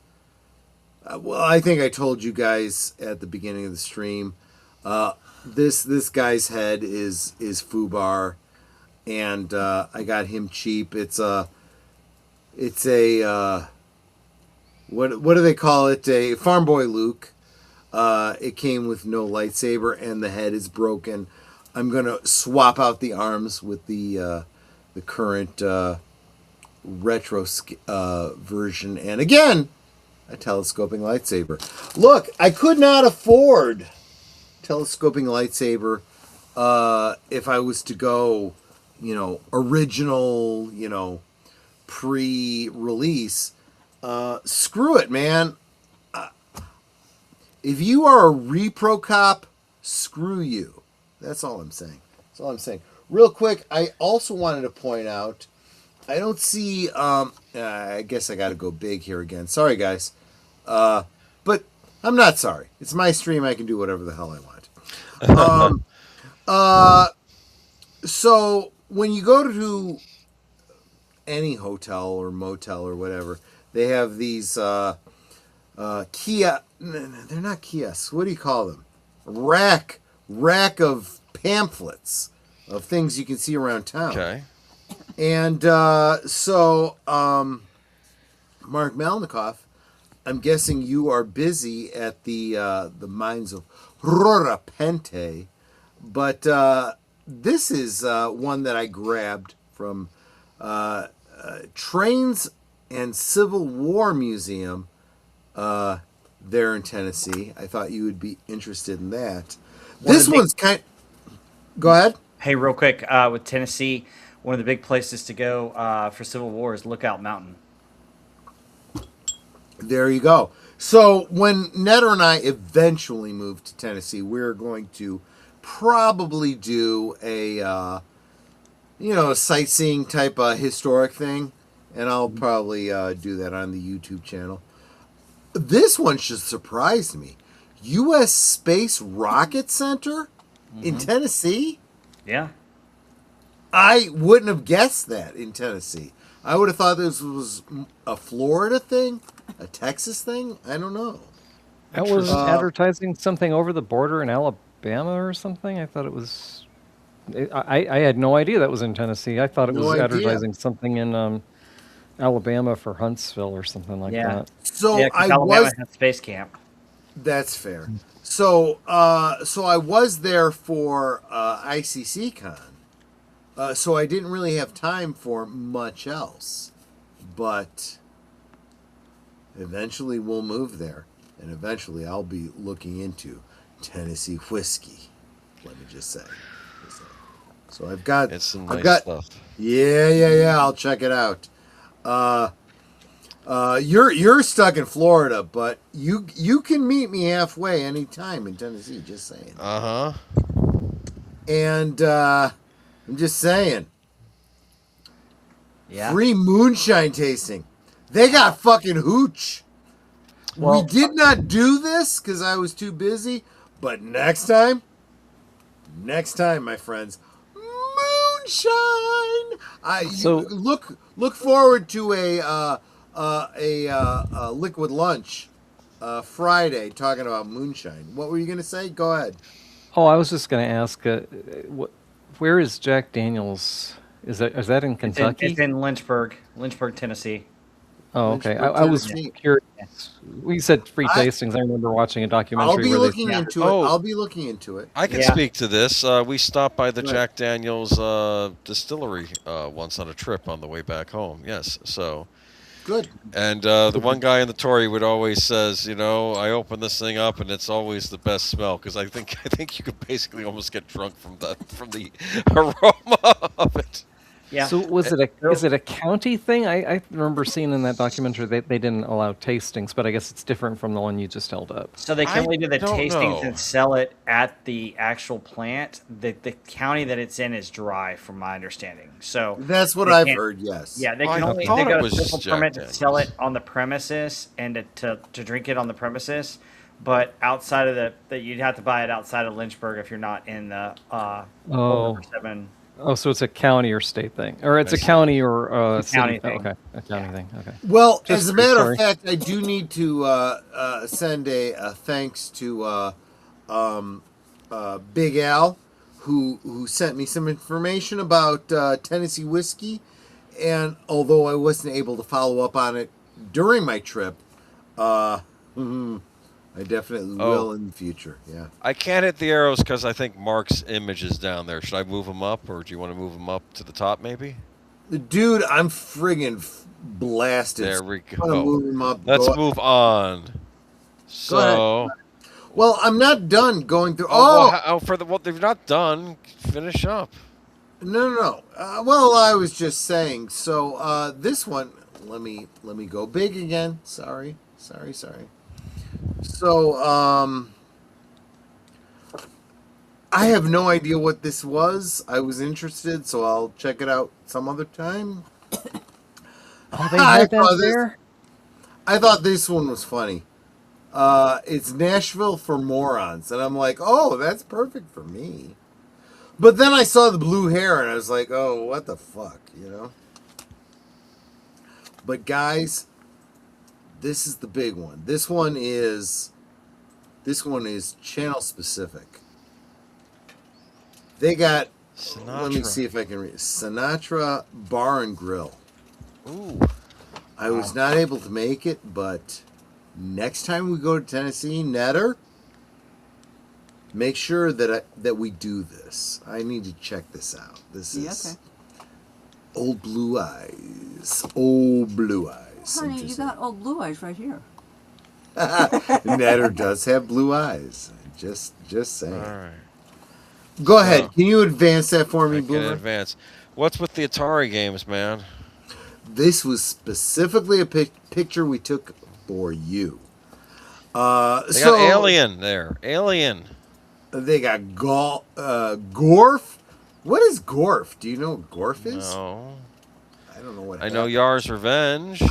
well, I think I told you guys at the beginning of the stream, this guy's head is Fubar, and I got him cheap. It's a what do they call it? A Farm Boy Luke. It came with no lightsaber, and the head is broken. I'm gonna swap out the arms with the current retro version, and again, a telescoping lightsaber. Look, I could not afford telescoping lightsaber if I was to go, original, pre-release. Screw it, man. If you are a repro cop, screw you. That's all I'm saying. Real quick, I also wanted to point out, I don't see, I guess I got to go big here again. Sorry, guys. But I'm not sorry. It's my stream. I can do whatever the hell I want. So when you go to any hotel or motel or whatever, they they're not kiosks. What do you call them? Rack of pamphlets of things you can see around town. Okay. And Mark Malnikoff, I'm guessing you are busy at the mines of Rorapente, but this is one that I grabbed from Trains and Civil War Museum there in Tennessee. I thought you would be interested in that. This one's Go ahead. Hey, real quick, with Tennessee, one of the big places to go for Civil War is Lookout Mountain. There you go. So when Netter and I eventually move to Tennessee, we're going to probably do a sightseeing type of historic thing, and I'll probably do that on the YouTube channel. This one just surprised me. U.S. Space Rocket Center in Tennessee? Yeah. I wouldn't have guessed that in Tennessee. I would have thought this was a Florida thing, a Texas thing. I don't know. That was advertising something over the border in Alabama or something. I thought it was. I had no idea that was in Tennessee. I thought it was advertising something in Alabama for Huntsville or something like that. So Alabama has Space Camp. That's fair. So I was there for ICCCon. So I didn't really have time for much else. But eventually we'll move there. And eventually I'll be looking into Tennessee whiskey. Let me just say. So I've got... It's some nice stuff. Yeah. I'll check it out. You're stuck in Florida, but you can meet me halfway anytime in Tennessee. Just saying. And I'm just saying. Yeah. Free moonshine tasting. They got fucking hooch. We did not do this because I was too busy. But next time, my friends, moonshine. Look forward to a liquid lunch Friday talking about moonshine. What were you gonna say? Go ahead. Oh, I was just going to ask, where is Jack Daniels? Is that in Kentucky? It's in Lynchburg, Tennessee. Oh, okay. I was curious. We said free tastings. I remember watching a documentary. I'll be looking into it. I can speak to this. We stopped by the Jack Daniels distillery once on a trip on the way back home. Yes, so good. And the one guy in the Tory would always says, I open this thing up and it's always the best smell because I think you could basically almost get drunk from the aroma of it. Yeah. So is it a county thing? I remember seeing in that documentary they didn't allow tastings, but I guess it's different from the one you just held up. So they can only do the tastings and sell it at the actual plant. The county that it's in is dry, from my understanding. So that's what I've heard. Yes. Yeah, they got a special permit to sell it on the premises and to drink it on the premises. But outside of you'd have to buy it outside of Lynchburg if you're not in the number 7. Oh, so it's a county or state thing, or it's a county or a county city. thing. Okay, a county thing. Okay. Well, as a matter of fact, I do need to send a thanks to Big Al, who sent me some information about Tennessee whiskey, and although I wasn't able to follow up on it during my trip, I definitely will in the future. Yeah. I can't hit the arrows because I think Mark's image is down there. Should I move him up, or do you want to move him up to the top, maybe? Dude, I'm friggin' blasted. There we go. Move him up. Let's move on. So. Well, I'm not done going through. They're not done. Finish up. No. Well, I was just saying. So this one, let me go big again. Sorry. So, I have no idea what this was. I was interested, so I'll check it out some other time. Oh, they had that there? I thought this one was funny. It's Nashville for Morons, and I'm like, oh, that's perfect for me. But then I saw the blue hair, and I was like, oh, what the fuck, But guys, this is the big one. This one is channel specific. They got, let me see if I can read, Sinatra Bar and Grill. Ooh. I was not able to make it, but next time we go to Tennessee, Netter, make sure that we do this. I need to check this out. This is Old Blue Eyes. Old Blue Eyes. Honey, you got Old Blue Eyes right here. Netter does have blue eyes. Just saying. All right. Go ahead. Can you advance that for me, I can Boomer? advance. What's with the Atari games, man? This was specifically a picture we took for you. They got Alien there. Alien. They got Gorf. What is Gorf? Do you know what Gorf is? No. I don't know what. I know Yar's Revenge.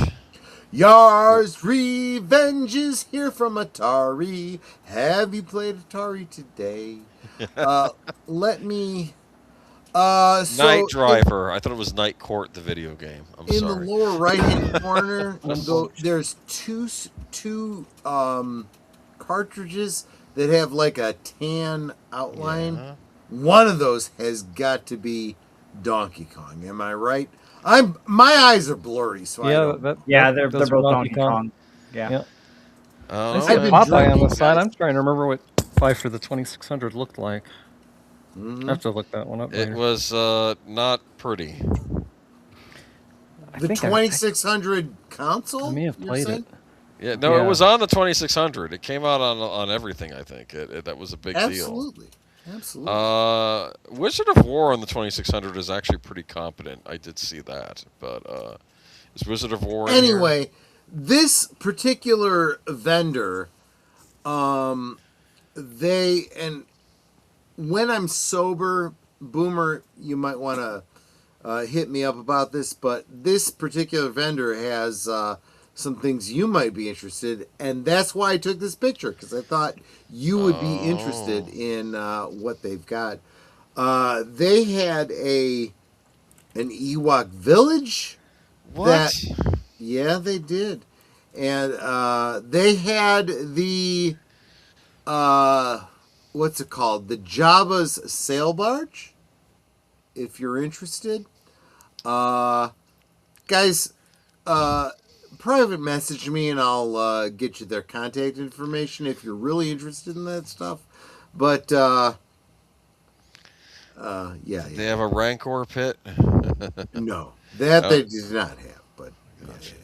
Yar's Revenge is here from Atari. Have you played Atari today? Let me. Night Driver. I thought it was Night Court, the video game. I'm in sorry. the lower right-hand corner, there's two cartridges that have like a tan outline. Yeah. One of those has got to be Donkey Kong. Am I right? My eyes are blurry, so they're both Donkey Kong. Yeah. I see Popeye on the side. I'm trying to remember what Five for the 2600 looked like. I have to look that one up. It was not pretty. The 2600 console? I may have played it. Yeah, no, it was on the 2600. It came out on everything, I think. That was a big deal. Absolutely. Wizard of War on the 2600 is actually pretty competent. I did see that. But is Wizard of War in here? This particular vendor, when I'm sober, Boomer, you might want to hit me up about this, but this particular vendor has some things you might be interested, and that's why I took this picture, because I thought you would be interested in what they've got. They had an Ewok village. What? Yeah, they did. And they had the what's it called? The Jabba's sail barge. If you're interested, guys, private message me and I'll get you their contact information if you're really interested in that stuff. But yeah. They have a Rancor pit. No, that they did not have. But gotcha.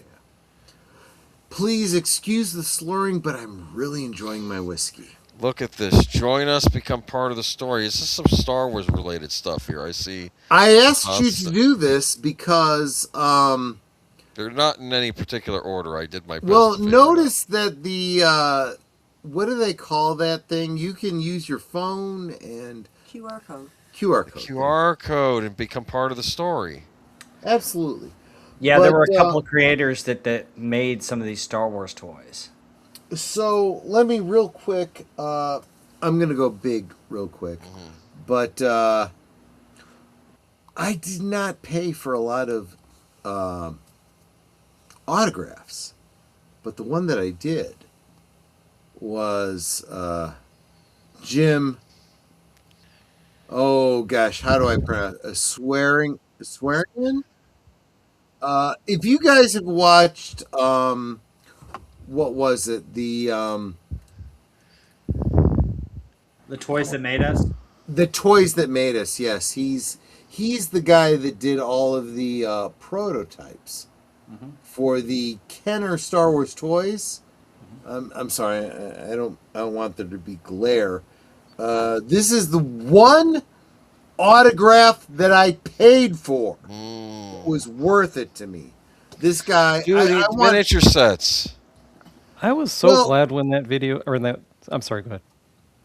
Please excuse the slurring, but I'm really enjoying my whiskey. Look at this. Join us, become part of the story. Is this some Star Wars related stuff here? I see. I asked you to do this because they're not in any particular order. I did my best. Well, notice that the what do they call that thing? You can use your phone and QR code. QR code and become part of the story. Absolutely. Yeah, there were a couple of creators that made some of these Star Wars toys. So let me real quick. I'm gonna go big real quick, but I did not pay for a lot of autographs, but the one that I did was Jim. Oh gosh, how do I pronounce swearing? If you guys have watched, what was it? The Toys That Made Us. The Toys That Made Us. Yes, he's the guy that did all of the prototypes for the Kenner Star Wars toys. I'm sorry, I don't want there to be glare. This is the one autograph that I paid for. It was worth it to me. This guy, Dude, miniature sets. I was so glad when that video, I'm sorry, go ahead.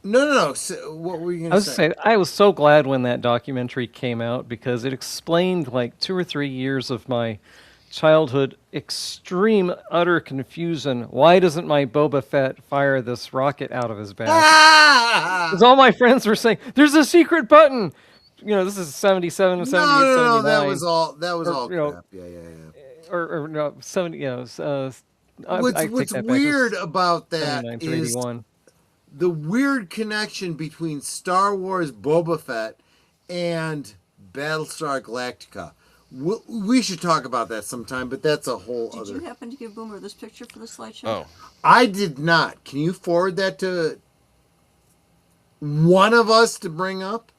No. So, what were you going to say? I was so glad when that documentary came out because it explained like 2 or 3 years of my childhood extreme, utter confusion. Why doesn't my Boba Fett fire this rocket out of his back? Because all my friends were saying, there's a secret button. You know, this is 77, 78, 79. No, that was all crap. Yeah. or no, 70. Yeah, What's weird about that 79 to is 81. the weird connection between Star Wars Boba Fett and Battlestar Galactica. We should talk about that sometime, but that's a whole other... Did you happen to give Boomer this picture for the slideshow? Oh. I did not. Can you forward that to one of us to bring up?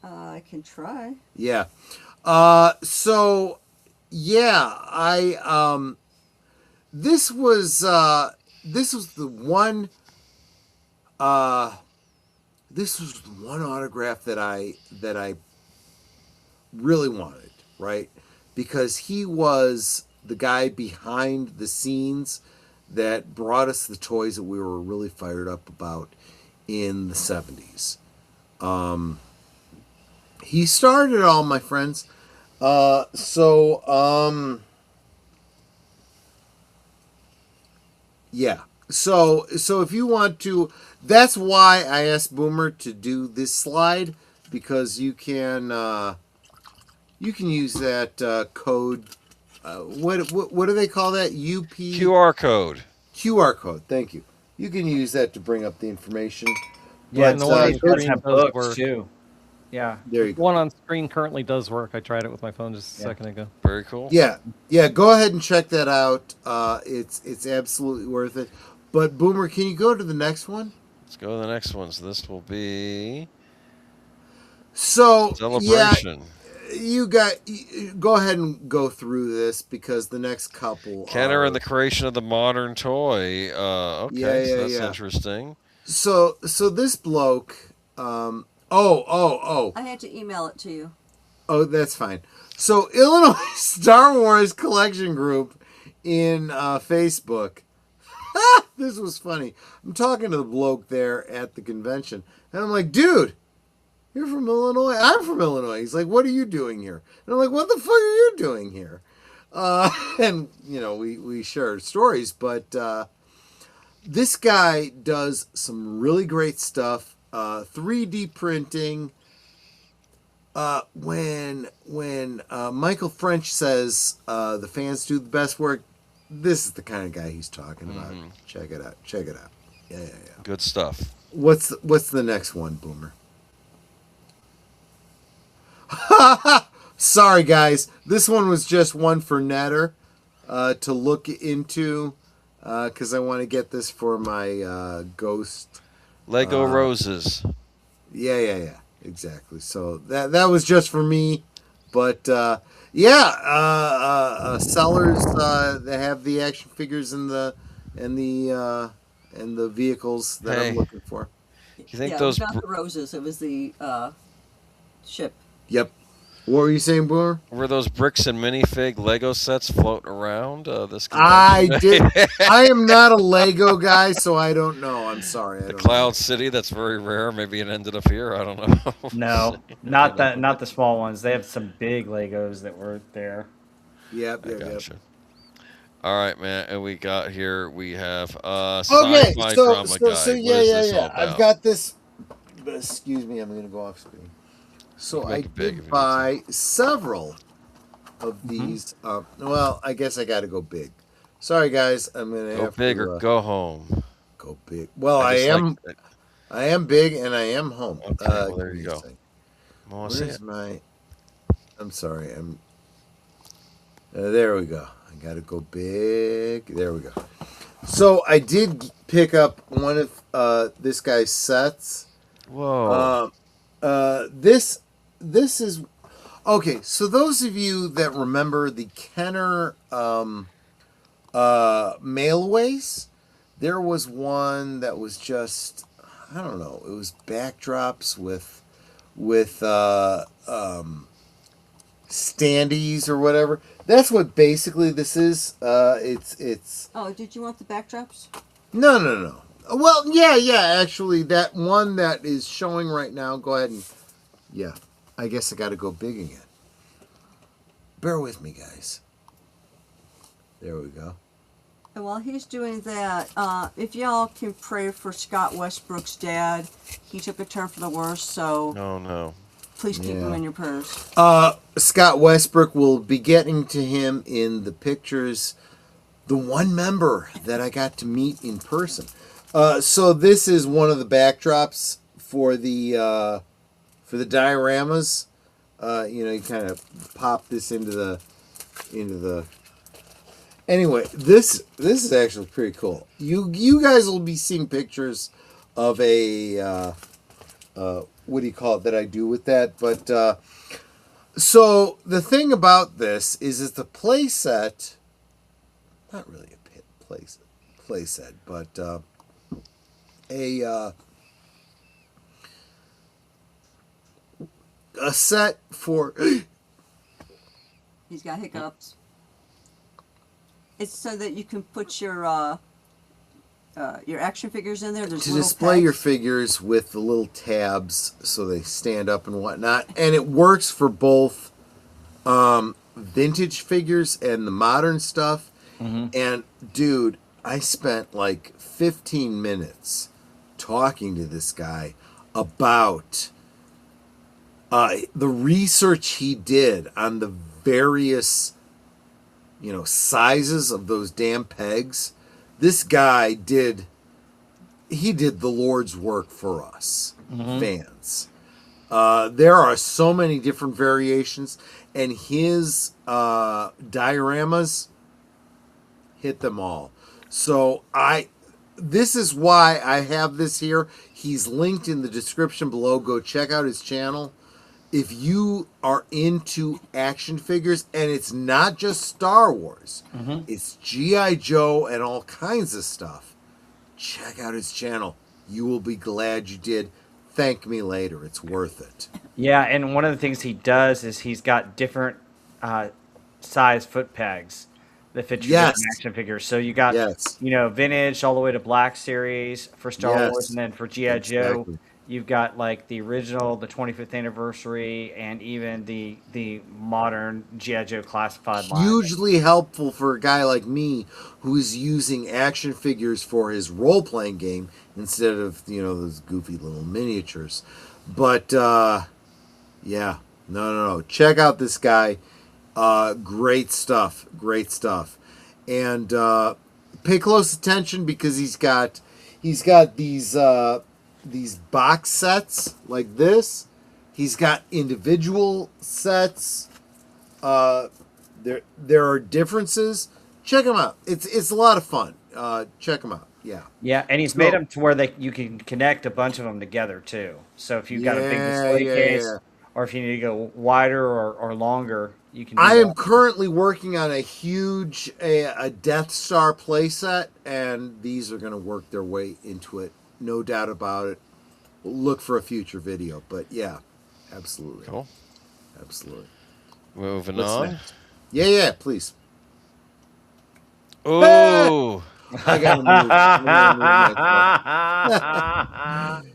I can try. Yeah. So, yeah, this was the one... this was the one autograph that I really wanted, right? Because he was the guy behind the scenes that brought us the toys that we were really fired up about in the 70s. He started it all, my friends. Yeah. So if you want to, that's why I asked Boomer to do this slide, because you can use that code. What do they call that? QR code. QR code. Thank you. You can use that to bring up the information. Yeah, and the one on screen does books work too. Yeah. There you go. One on screen currently does work. I tried it with my phone just a second ago. Very cool. Yeah. Go ahead and check that out. It's absolutely worth it. But Boomer, can you go to the next one? Let's go to the next one. So this will be Celebration. Yeah, go ahead and go through this, because the next couple Kenner and the creation of the modern toy. Okay, that's interesting. So this bloke, I had to email it to you. Oh, that's fine. So Illinois Star Wars Collection Group in Facebook. This was funny. I'm talking to the bloke there at the convention, and I'm like, dude, you're from Illinois? I'm from Illinois. He's like, what are you doing here? And I'm like, what the fuck are you doing here? And, we share stories, but this guy does some really great stuff. 3D printing. When Michael French says the fans do the best work, this is the kind of guy he's talking about. Check it out. Yeah. Good stuff. What's the next one, Boomer? Sorry, guys. This one was just one for Netter to look into, because I want to get this for my ghost. Lego roses. Yeah. Exactly. So that was just for me, but sellers that have the action figures and the vehicles that I'm looking for. You think those? Not the roses. It was the ship. Yep. What were you saying, Boomer? Were those bricks and minifig Lego sets floating around this convention? I am not a Lego guy, so I don't know. I'm sorry. The Cloud City, that's very rare. Maybe it ended up here. I don't know. No, not the small ones. They have some big Legos that were there. Yep. Gotcha. All right, man. And we got here. We have Sci-Fi Drama Guy. So yeah. I've got this. Excuse me. I'm going to go off screen. So I did buy several of these. Well, I guess I got to go big. Sorry, guys. I'm going to have to... Go big or go home. Go big. Well, I am big and I am home. Okay, well, there you go. Where's my... I'm sorry. There we go. I got to go big. There we go. So I did pick up one of this guy's sets. Whoa. This is okay. So those of you that remember the Kenner mailaways, there was one that was just, I don't know, it was backdrops with standees or whatever. That's what basically this is. It's. Oh, did you want the backdrops? No. Well, yeah. Actually, that one that is showing right now. Go ahead and. Yeah, I guess I got to go big again. Bear with me, guys. There we go. And while he's doing that, if y'all can pray for Scott Westbrook's dad, he took a turn for the worse. So. No. Please keep him in your prayers. Scott Westbrook will be getting to him in the pictures. The one member that I got to meet in person. So this is one of the backdrops for the dioramas. You kind of pop this into the. Anyway, this is actually pretty cool. You guys will be seeing pictures of a what do you call it that I do with that? But so the thing about this is it's a play set. Not really a play set, but a set for. He's got hiccups. It's so that you can put your action figures in there. There's To little display pegs. your figures with the little tabs so they stand up and whatnot. And it works for both vintage figures and the modern stuff. Mm-hmm. And, dude, I spent like 15 minutes talking to this guy about the research he did on the various, sizes of those damn pegs. This guy did the Lord's work for us, fans. There are so many different variations, and his dioramas hit them all. So this is why I have this here. He's linked in the description below. Go check out his channel. If you are into action figures, and it's not just Star Wars, it's G.I. Joe and all kinds of stuff, check out his channel. You will be glad you did. Thank me later. It's worth it. Yeah, and one of the things he does is he's got different size foot pegs that fit your different action figures. So you got, vintage all the way to Black Series for Star Wars, and then for G.I. Joe, you've got like the original, the 25th anniversary, and even the modern G.I. Joe classified line. Hugely helpful for a guy like me who's using action figures for his role-playing game instead of, those goofy little miniatures. But, no. Check out this guy. Great stuff. And pay close attention because he's got these box sets like this. He's got individual sets. There are differences. Check them out. It's a lot of fun. Check them out. Yeah, and he's made them to where you can connect a bunch of them together too. So if you've got a big display case, or if you need to go wider or longer, you can. I am currently working on a huge a Death Star playset, and these are going to work their way into it. No doubt about it. We'll look for a future video, but yeah, absolutely. Cool. Absolutely. Moving What's on. next? Yeah, please. Oh, I gotta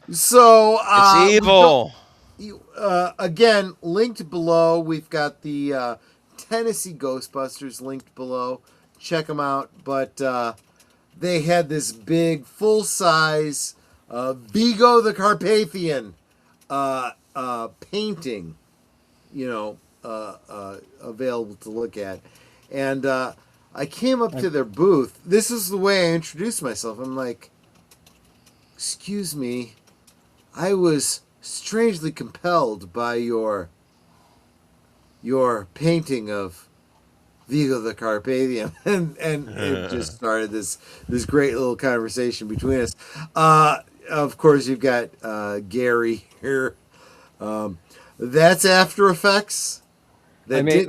move. So it's evil. Again, linked below. We've got the Tennessee Ghostbusters linked below. Check them out. But they had this big, full-size Vigo the Carpathian painting, available to look at. And I came up to their booth. This is the way I introduced myself. I'm like, excuse me, I was strangely compelled by your painting of Vigo the Carpathian, and it just started this great little conversation between us. Of course, you've got Gary here. That's After Effects. I made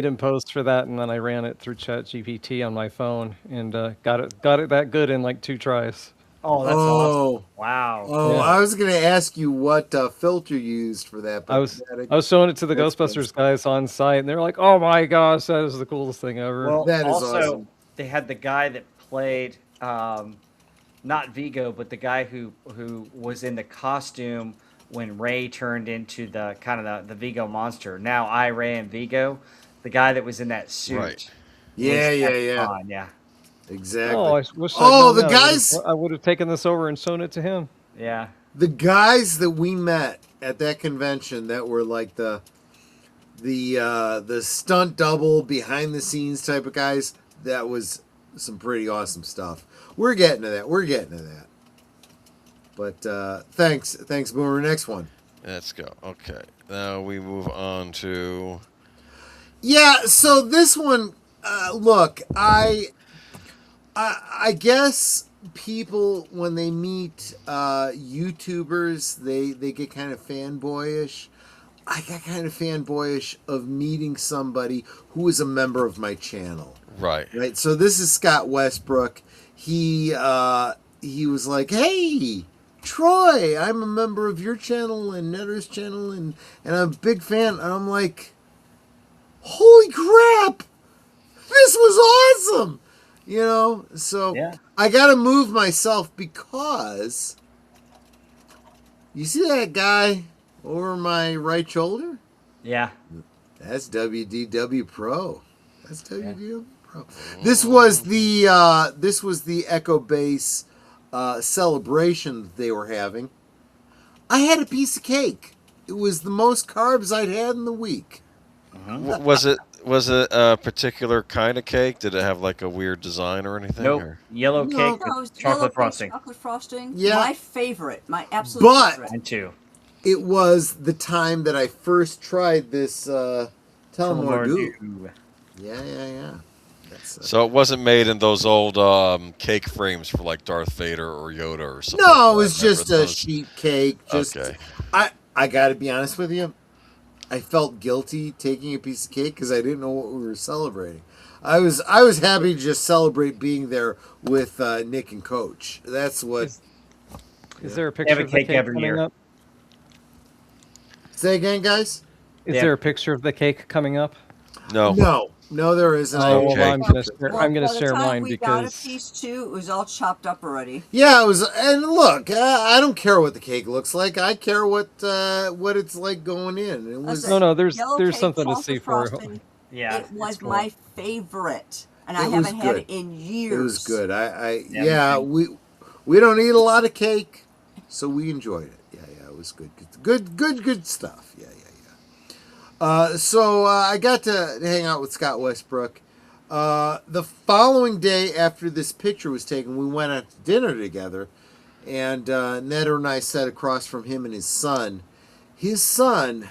him post for that, and then I ran it through ChatGPT on my phone, and got it that good in like 2 tries. Oh, that's awesome! Wow. Oh, yeah. I was going to ask you what filter you used for that. But I was showing it to the Ghostbusters guys on site, and they're like, "Oh my gosh, that is the coolest thing ever!" Well, that is also, awesome. They had the guy that played, not Vigo, but the guy who was in the costume when Ray turned into the kind of the Vigo monster. Now Ray and Vigo, the guy that was in that suit. Right. Yeah. Exactly. Oh, I wish the that. guys. I would have taken this over and shown it to him. Yeah. The guys that we met at that convention that were like the stunt double behind the scenes type of guys. That was some pretty awesome stuff. We're getting to that. But thanks, Boomer. Next one. Let's go. Okay. Now we move on to. Yeah. So this one, look, I guess people when they meet YouTubers, they get kind of fanboyish. I got kind of fanboyish of meeting somebody who is a member of my channel. Right. So this is Scott Westbrook. He was like, "Hey, Troy, I'm a member of your channel and Netter's channel, and I'm a big fan." And I'm like, "Holy crap! This was awesome!" So Yeah. I got to move myself because you see that guy over my right shoulder? Yeah. That's WDW Pro. That's WDW Pro. This was the Echo Base celebration that they were having. I had a piece of cake. It was the most carbs I'd had in the week. Was it a particular kind of cake? Did it have like a weird design or anything? Nope. Or? Yellow No. cake No, it with was chocolate yellow frosting. Chocolate frosting. Yeah. My favorite. My absolute But- favorite. Mine too. It was the time that I first tried this Tullamore Dew. Yeah. That's, So it wasn't made in those old cake frames for like Darth Vader or Yoda or something. no, it like was that. just Remember a those? sheet cake. Okay. I got to be honest with you. I felt guilty taking a piece of cake because I didn't know what we were celebrating. I was happy to just celebrate being there with Nick and Coach. That's what. Is there a They picture have a of the cake cake every coming year. up? Say again, guys. Is Yeah. there a picture of the cake coming up? No. No, there isn't. Oh, Okay. well, I'm gonna share, Well, I'm gonna by the share time mine we got a because piece too, it was all chopped up already. Yeah, it was. And look, I don't care what the cake looks like. I care what it's like going in. It was. No, there's Yellow there's cake, something to chocolate see for. frosting. Yeah. It was it's cool. my favorite, and I It was haven't had good. it in years. It was good. Yeah, we don't eat a lot of cake, so we enjoyed it. Yeah, it was good. Good stuff. Yeah. So I got to hang out with Scott Westbrook. The following day after this picture was taken, we went out to dinner together, and Netter and I sat across from him and his son. His son,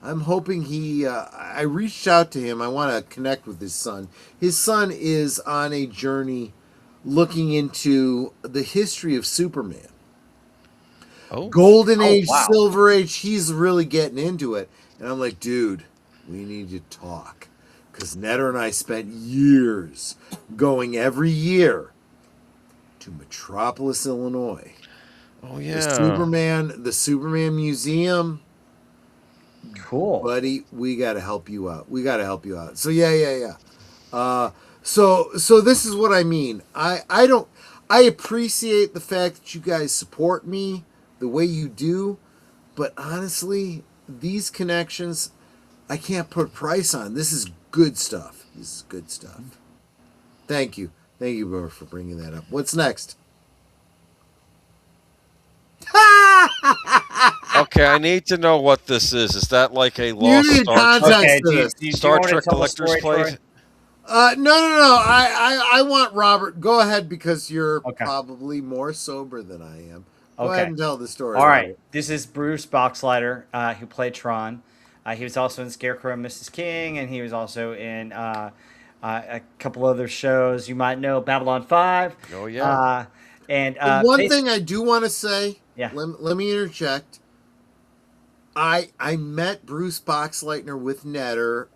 I'm hoping I reached out to him. I want to connect with his son. His son is on a journey looking into the history of Superman. Oh. Golden Age, wow. Silver Age, he's really getting into it. And I'm like, dude, we need to talk. Because Netter and I spent years going every year to Metropolis, Illinois. Oh yeah. The Superman Museum. Cool. Buddy, we got to help you out. So yeah. So this is what I mean. I appreciate the fact that you guys support me the way you do, but honestly, these connections, I can't put a price on. This is good stuff. Thank you, Boomer, for bringing that up. What's next? Okay, I need to know what this is. Is that like a You lost need Star context Trek? to do you- this. do you Star want to Trek tell the collector's story, Troy? plate? No. I want Robert. Go ahead because you're Okay. probably more sober than I am. Go Okay. ahead and tell the story. All right. Robert. This is Bruce Boxleiter, who played Tron. He was also in Scarecrow and Mrs. King, and he was also in a couple other shows. You might know Babylon 5. Oh, yeah. One thing I do want to say, Yeah. let me interject. I met Bruce Boxleitner with Netter.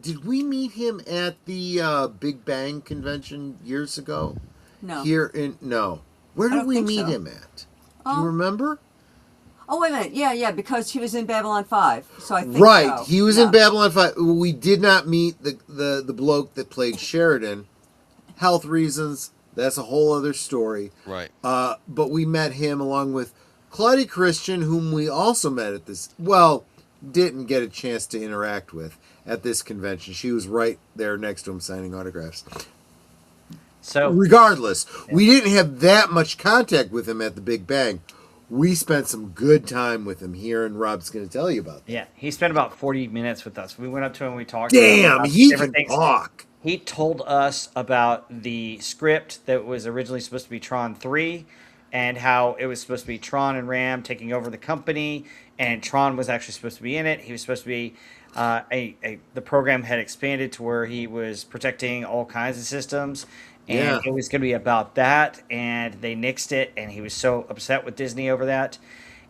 Did we meet him at the Big Bang convention years ago? No. No. Where I did don't we think meet so. him at? Do you remember? Oh wait a minute. Yeah, because he was in Babylon 5. So I think Right. so. He was in Babylon 5. We did not meet the bloke that played Sheridan. Health reasons. That's a whole other story. Right. But we met him along with Claudia Christian, whom we also met at this. Well, didn't get a chance to interact with at this convention. She was right there next to him signing autographs. So Regardless, we didn't have that much contact with him at the Big Bang. we spent some good time with him here, and Rob's going to tell you about that. Yeah, he spent about 40 minutes with us. We went up to him and we talked. Damn, about he different can things. talk. He told us about the script that was originally supposed to be Tron 3 and how it was supposed to be Tron and Ram taking over the company, and Tron was actually supposed to be in it. He was supposed to be the program had expanded to where he was protecting all kinds of systems, and it was going to be about that, and they nixed it, and he was so upset with Disney over that.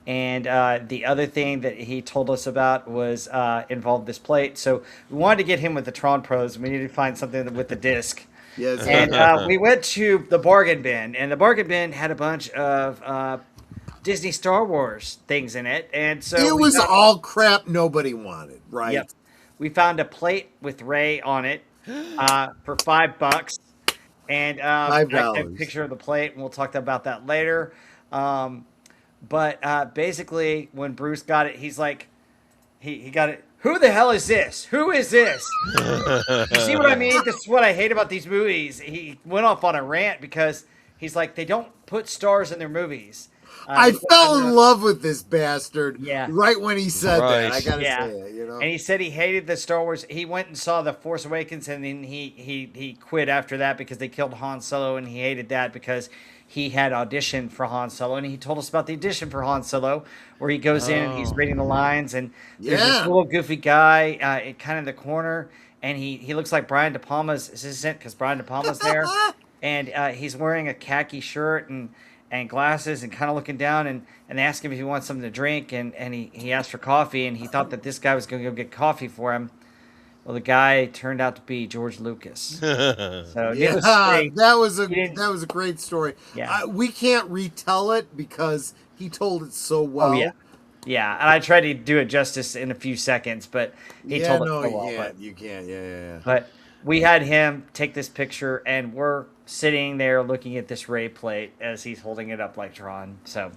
And the other thing that he told us about was involved this plate. So we wanted to get him with the Tron Pros. We needed to find something with the disc. Yes. And we went to the bargain bin, and the bargain bin had a bunch of Disney Star Wars things in it. And so it was all crap nobody wanted, right? Yep. We found a plate with Ray on it for $5. And I took a picture of the plate, and we'll talk about that later. But basically, when Bruce got it, he's like, he got it. Who the hell is this? Who is this? You see what I mean? This is what I hate about these movies. He went off on a rant because he's like, they don't put stars in their movies. I fell in love with this bastard. Yeah. Right when he said that, I gotta say it. And he said he hated the Star Wars. He went and saw The Force Awakens, and then he quit after that because they killed Han Solo, and he hated that because he had auditioned for Han Solo, and he told us about the audition for Han Solo, where he goes in and he's reading the lines, and there's this little goofy guy kind of in the corner, and he looks like Brian De Palma's assistant because Brian De Palma's there, and he's wearing a khaki shirt and glasses and kind of looking down, and they ask him if he wants something to drink, and he asked for coffee, and he thought that this guy was going to go get coffee for him. Well, the guy turned out to be George Lucas. So that was a great story. Yeah. We can't retell it because he told it so well. Oh, yeah. And I tried to do it justice in a few seconds, but he told it so well. You can't. Yeah. But we had him take this picture, and we're sitting there looking at this Ray plate as he's holding it up like Tron. So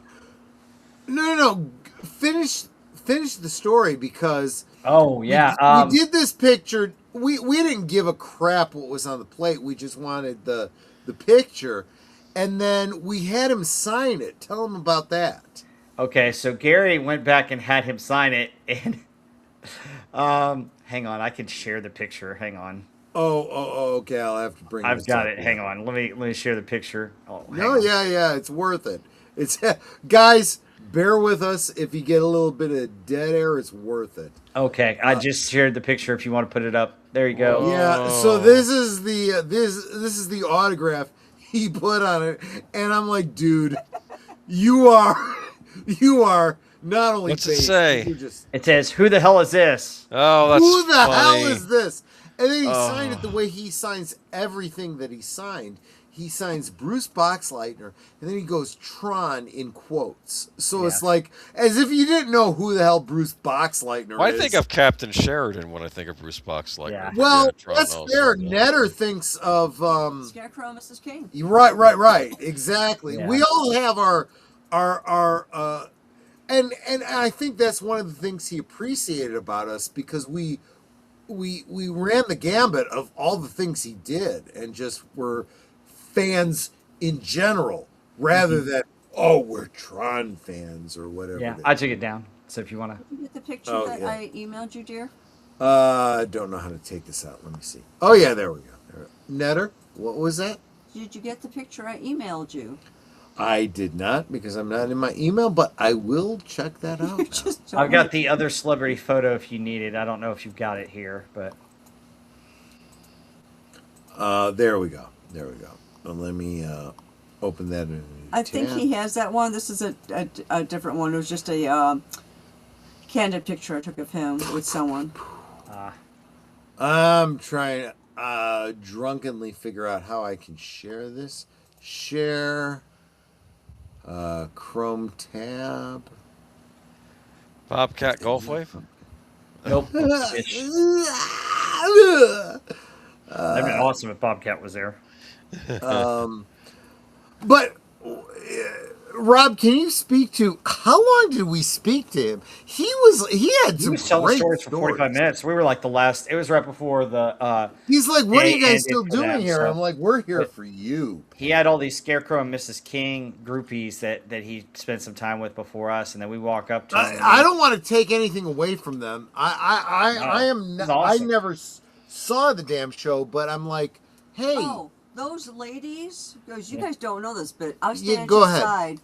no. Finish the story because. Oh yeah, we did this picture. We didn't give a crap what was on the plate. We just wanted the picture, and then we had him sign it. Tell him about that. Okay, so Gary went back and had him sign it, and hang on, I can share the picture. Hang on. Oh, okay. I'll have to bring. I've got it. Hang on. Let me share the picture. Yeah. It's worth it. It's guys. Bear with us if you get a little bit of dead air. It's worth it. Okay, I just shared the picture. If you want to put it up, there you go. Yeah. So this is the autograph he put on it, and I'm like, dude, you are not only. What's it say? It says, "Who the hell is this?" Oh, that's who the funny. hell is this? And then he signed it the way he signs everything that he signed. He signs Bruce Boxleitner, and then he goes Tron in quotes. So it's like as if you didn't know who the hell Bruce Boxleitner is. I think of Captain Sheridan when I think of Bruce Boxleitner. Yeah. Well, that's fair. Netter thinks of Scarecrow, Mrs. King. Right. Exactly. Yeah. We all have our and I think that's one of the things he appreciated about us because we ran the gambit of all the things he did and just were fans in general rather than we're Tron fans or whatever. Yeah, I took it down. So if you want to Did you get the picture that I emailed you, dear? I don't know how to take this out. Let me see. Oh yeah, there we go. Netter, what was that? Did you get the picture I emailed you? I did not because I'm not in my email, but I will check that out. I've got the other celebrity photo if you need it. I don't know if you've got it here, but there we go. Let me open that in I think he has that one. This is a different one. It was just a candid picture I took of him with someone. I'm trying to drunkenly figure out how I can share this. Share Chrome tab. Bobcat Golf Wave? Nope. That'd be awesome if Bobcat was there. But Rob, can you speak to how long did we speak to him? He had He some was telling great stories for 45 minutes. We were like the last. It was right before the. He's like, "What are you day guys ended still for doing them, here?" so- I'm like, "We're here but for you." He had all these Scarecrow and Mrs. King groupies that he spent some time with before us, and then we walk up to him. I don't want to take anything away from them. I am. He's I awesome. never saw the damn show, but I'm like, hey, Oh, those ladies, because you guys don't know this, but I was Yeah, standing go to the ahead. side,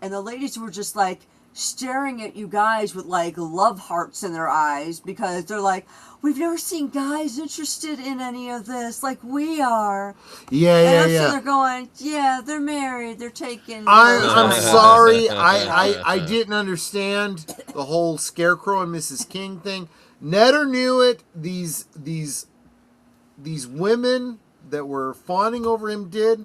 and the ladies were just like staring at you guys with like love hearts in their eyes because they're like, we've never seen guys interested in any of this like we are. yeah, And yeah, I'm sitting yeah. there going, yeah, they're married, they're taking. I'm sorry. I didn't understand the whole Scarecrow and Mrs. King thing. Netter knew it. These women that were fawning over him did.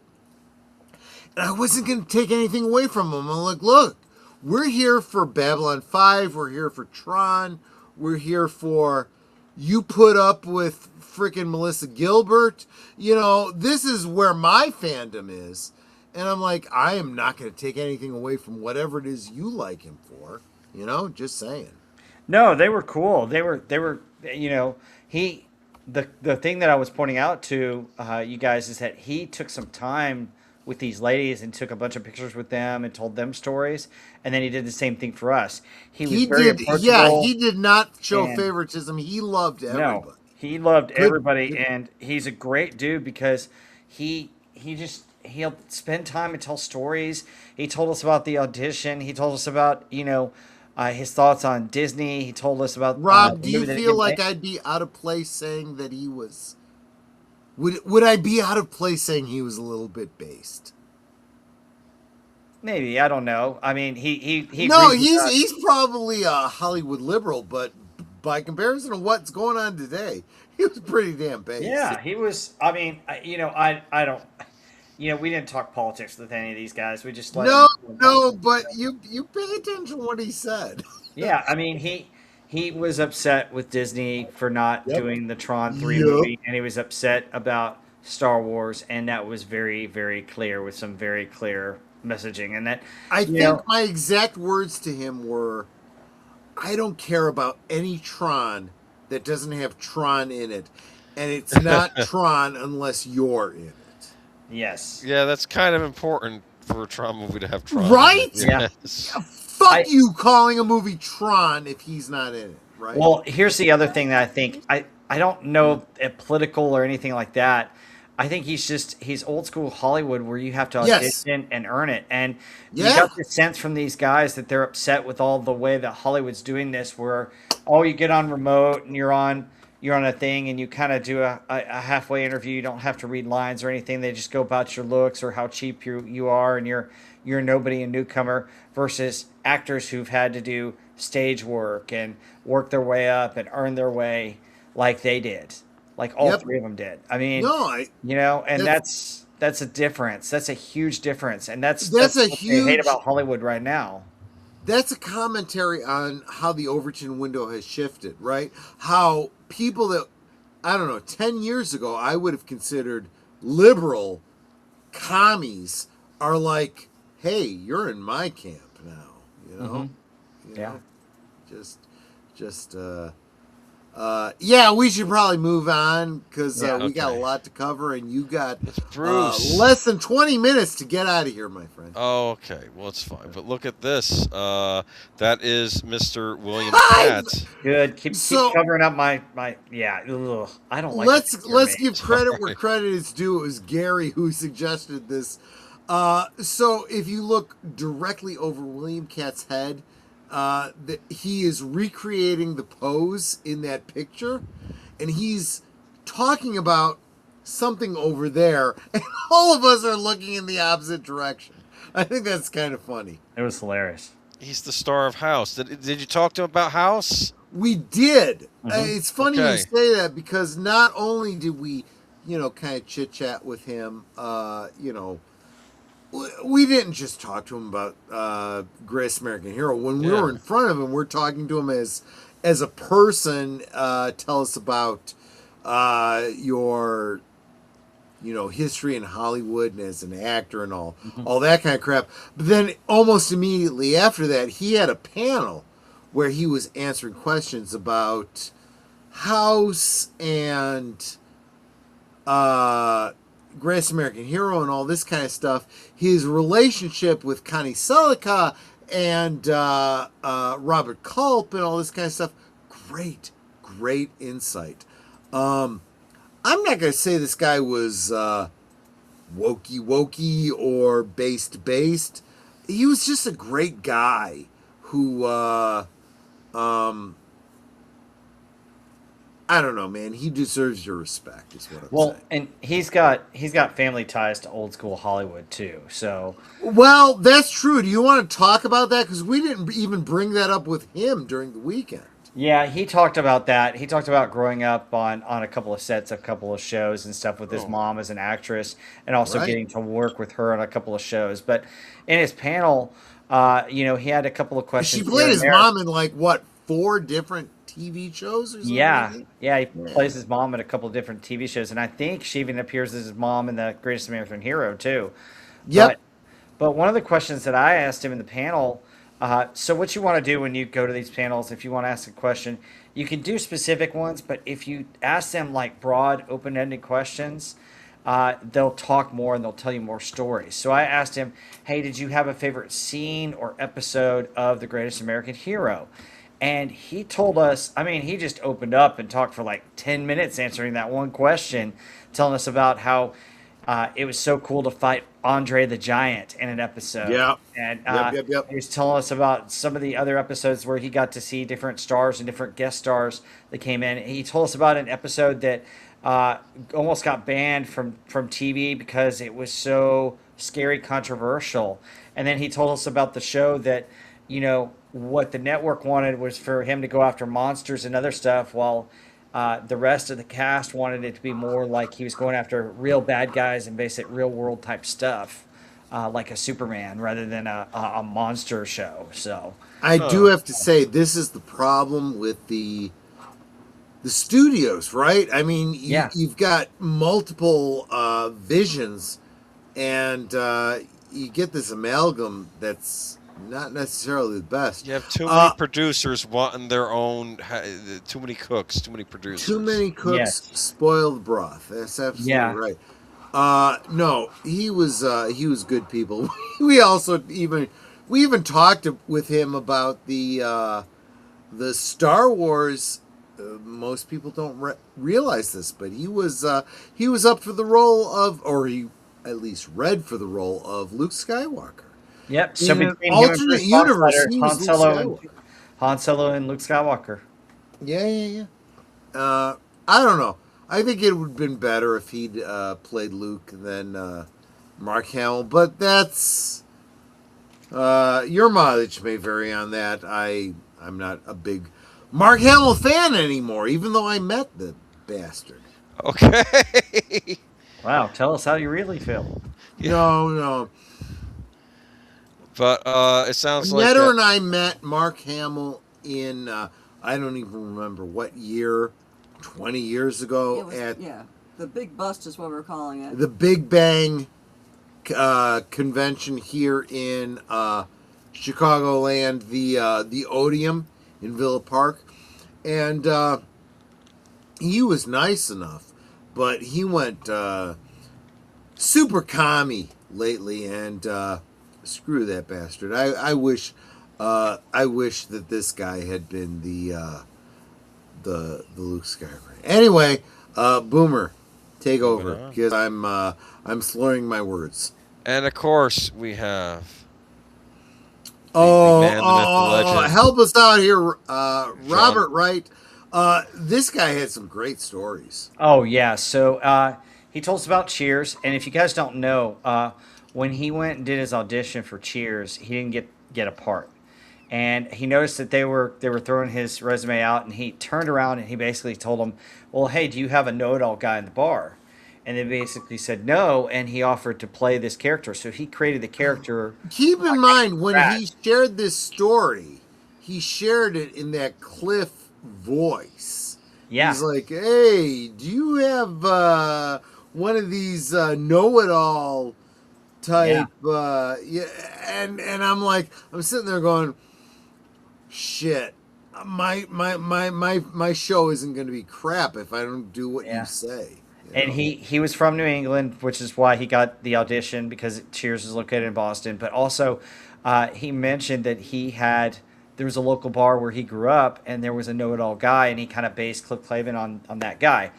And I wasn't going to take anything away from them. I'm like, look, we're here for Babylon 5. We're here for Tron. We're here for you put up with freaking Melissa Gilbert. You know, this is where my fandom is. And I'm like, I am not going to take anything away from whatever it is you like him for. You know, just saying. No, they were cool. They were, you know, the thing that I was pointing out to you guys is that he took some time with these ladies and took a bunch of pictures with them and told them stories, and then he did the same thing for us. He was very approachable. Yeah, he did not show and- favoritism. He loved everybody. No, he loved everybody, and he's a great dude because he'll spend time and tell stories. He told us about the audition. He told us about, you know, his thoughts on Disney. He told us about Rob, the do you movie that feel he like made. I'd be out of place saying that he was? Would I be out of place saying he was a little bit based? Maybe, I don't know. I mean, he No, agrees with us. he's probably a Hollywood liberal, but by comparison to what's going on today, he was pretty damn based. Yeah, he was. I mean, I don't. You know, we didn't talk politics with any of these guys. We just let No, but you pay attention to what he said. Yeah, I mean, he was upset with Disney for not Yep. doing the Tron 3 Yep. movie, and he was upset about Star Wars, and that was very, very clear with some very clear messaging. And that I think my exact words to him were, I don't care about any Tron that doesn't have Tron in it, and it's not Tron unless you're in it. Yes. Yeah, that's kind of important for a Tron movie to have Tron. Right? Yeah. Yes. Fuck you calling a movie Tron if he's not in it, right? Well, here's the other thing that I think I don't know if political or anything like that. I think he's old school Hollywood where you have to audition and earn it. And you got the sense from these guys that they're upset with all the way that Hollywood's doing this, where you get on remote and you're on a thing and you kind of do a halfway interview. You don't have to read lines or anything. They just go about your looks or how cheap you are, and you're nobody, a newcomer, versus actors who've had to do stage work and work their way up and earn their way like they did, like all three of them did. I mean, that's a difference. That's a huge difference, and that's a what huge they hate about Hollywood right now. That's a commentary on how the Overton window has shifted, right? How people that, I don't know, 10 years ago I would have considered liberal commies are like, hey, you're in my camp now, you know? You know? Yeah, we should probably move on because we got a lot to cover, and you got Bruce. less than 20 minutes to get out of here, my friend. Oh, okay. Well, it's fine. But look at this. That is Mr. William Katz. Good. Keep covering up my yeah. Ugh, I don't like. Let's give credit where credit is due. It was Gary who suggested this. So if you look directly over William Katz's head, he is recreating the pose in that picture, and he's talking about something over there, and all of us are looking in the opposite direction. I think that's kind of funny. It was hilarious. He's the star of House. Did you talk to him about House? We did. It's funny you Okay. say that because not only did we, kind of chit chat with him, we didn't just talk to him about Greatest American Hero. When we were in front of him, we're talking to him as a person. Tell us about your history in Hollywood and as an actor and all that kind of crap. But then almost immediately after that, he had a panel where he was answering questions about House and Greatest American Hero and all this kind of stuff. His relationship with Connie Sellecca and Robert Culp and all this kind of stuff. Great insight. I'm not going to say this guy was wokey or based. He was just a great guy who, I don't know, man. He deserves your respect, is what I'm saying. And he's got family ties to old school Hollywood too. So, well, that's true. Do you want to talk about that? Because we didn't even bring that up with him during the weekend. yeah, he talked about that. He talked about growing up on a couple of sets, a couple of shows and stuff with his mom as an actress, and also getting to work with her on a couple of shows. But in his panel, he had a couple of questions. She played his mom in 4 different TV shows or something? Yeah, he plays his mom in a couple of different TV shows, and I think she even appears as his mom in The Greatest American Hero too. Yep. But one of the questions that I asked him in the panel, so what you want to do when you go to these panels, if you want to ask a question, you can do specific ones, but if you ask them broad, open-ended questions, they'll talk more and they'll tell you more stories. So I asked him, hey, did you have a favorite scene or episode of The Greatest American Hero? And he told us, he just opened up and talked for 10 minutes answering that one question, telling us about how it was so cool to fight Andre the Giant in an episode. Yeah. And Yep. he was telling us about some of the other episodes where he got to see different stars and different guest stars that came in. He told us about an episode that almost got banned from TV because it was so scary, controversial. And then he told us about the show that, what the network wanted was for him to go after monsters and other stuff, while the rest of the cast wanted it to be more like he was going after real bad guys and basic real world type stuff, like a Superman rather than a monster show. So I do have to say, this is the problem with the studios, right? You've got multiple visions, and you get this amalgam that's not necessarily the best. You have too many producers wanting their own. Too many cooks, too many producers. Too many cooks spoil the broth. That's absolutely right. No, he was good people. we even talked with him about the Star Wars. Most people don't realize this, but he was up for the role of, or he at least read for the role of Luke Skywalker. Yep. So in an between alternate universe, he was Han Solo and Luke Skywalker. Yeah. I don't know. I think it would have been better if he'd played Luke than Mark Hamill, but that's your mileage may vary on that. I'm not a big Mark Hamill fan anymore, even though I met the bastard. Okay. Wow, tell us how you really feel. No. But it sounds like Netter and I met Mark Hamill in I don't even remember what year, 20 years ago the Big Bust is what we're calling it. The Big Bang convention here in Chicagoland, the Odeum in Villa Park, and he was nice enough, but he went super commie lately, and screw that bastard. I wish that this guy had been the Luke Skywalker. Anyway, Boomer, take over, because I'm slurring my words. And of course we have. Help us out here, Robert Wright. This guy had some great stories. Oh yeah, so he told us about Cheers, and if you guys don't know, when he went and did his audition for Cheers, he didn't get a part, and he noticed that they were throwing his resume out, and he turned around and he basically told them, "Well, hey, do you have a know-it-all guy in the bar?" And they basically said no, and he offered to play this character. So he created the character. Keep in mind, when he shared this story, he shared it in that Cliff voice. Yeah. He's like, hey, do you have these know-it-all type. Yeah, and I'm like, I'm sitting there going, shit. My show isn't going to be crap if I don't do what you say. And he was from New England, which is why he got the audition, because Cheers is located in Boston. But also, he mentioned that there was a local bar where he grew up, and there was a know-it-all guy, and he kind of based Cliff Clavin on that guy.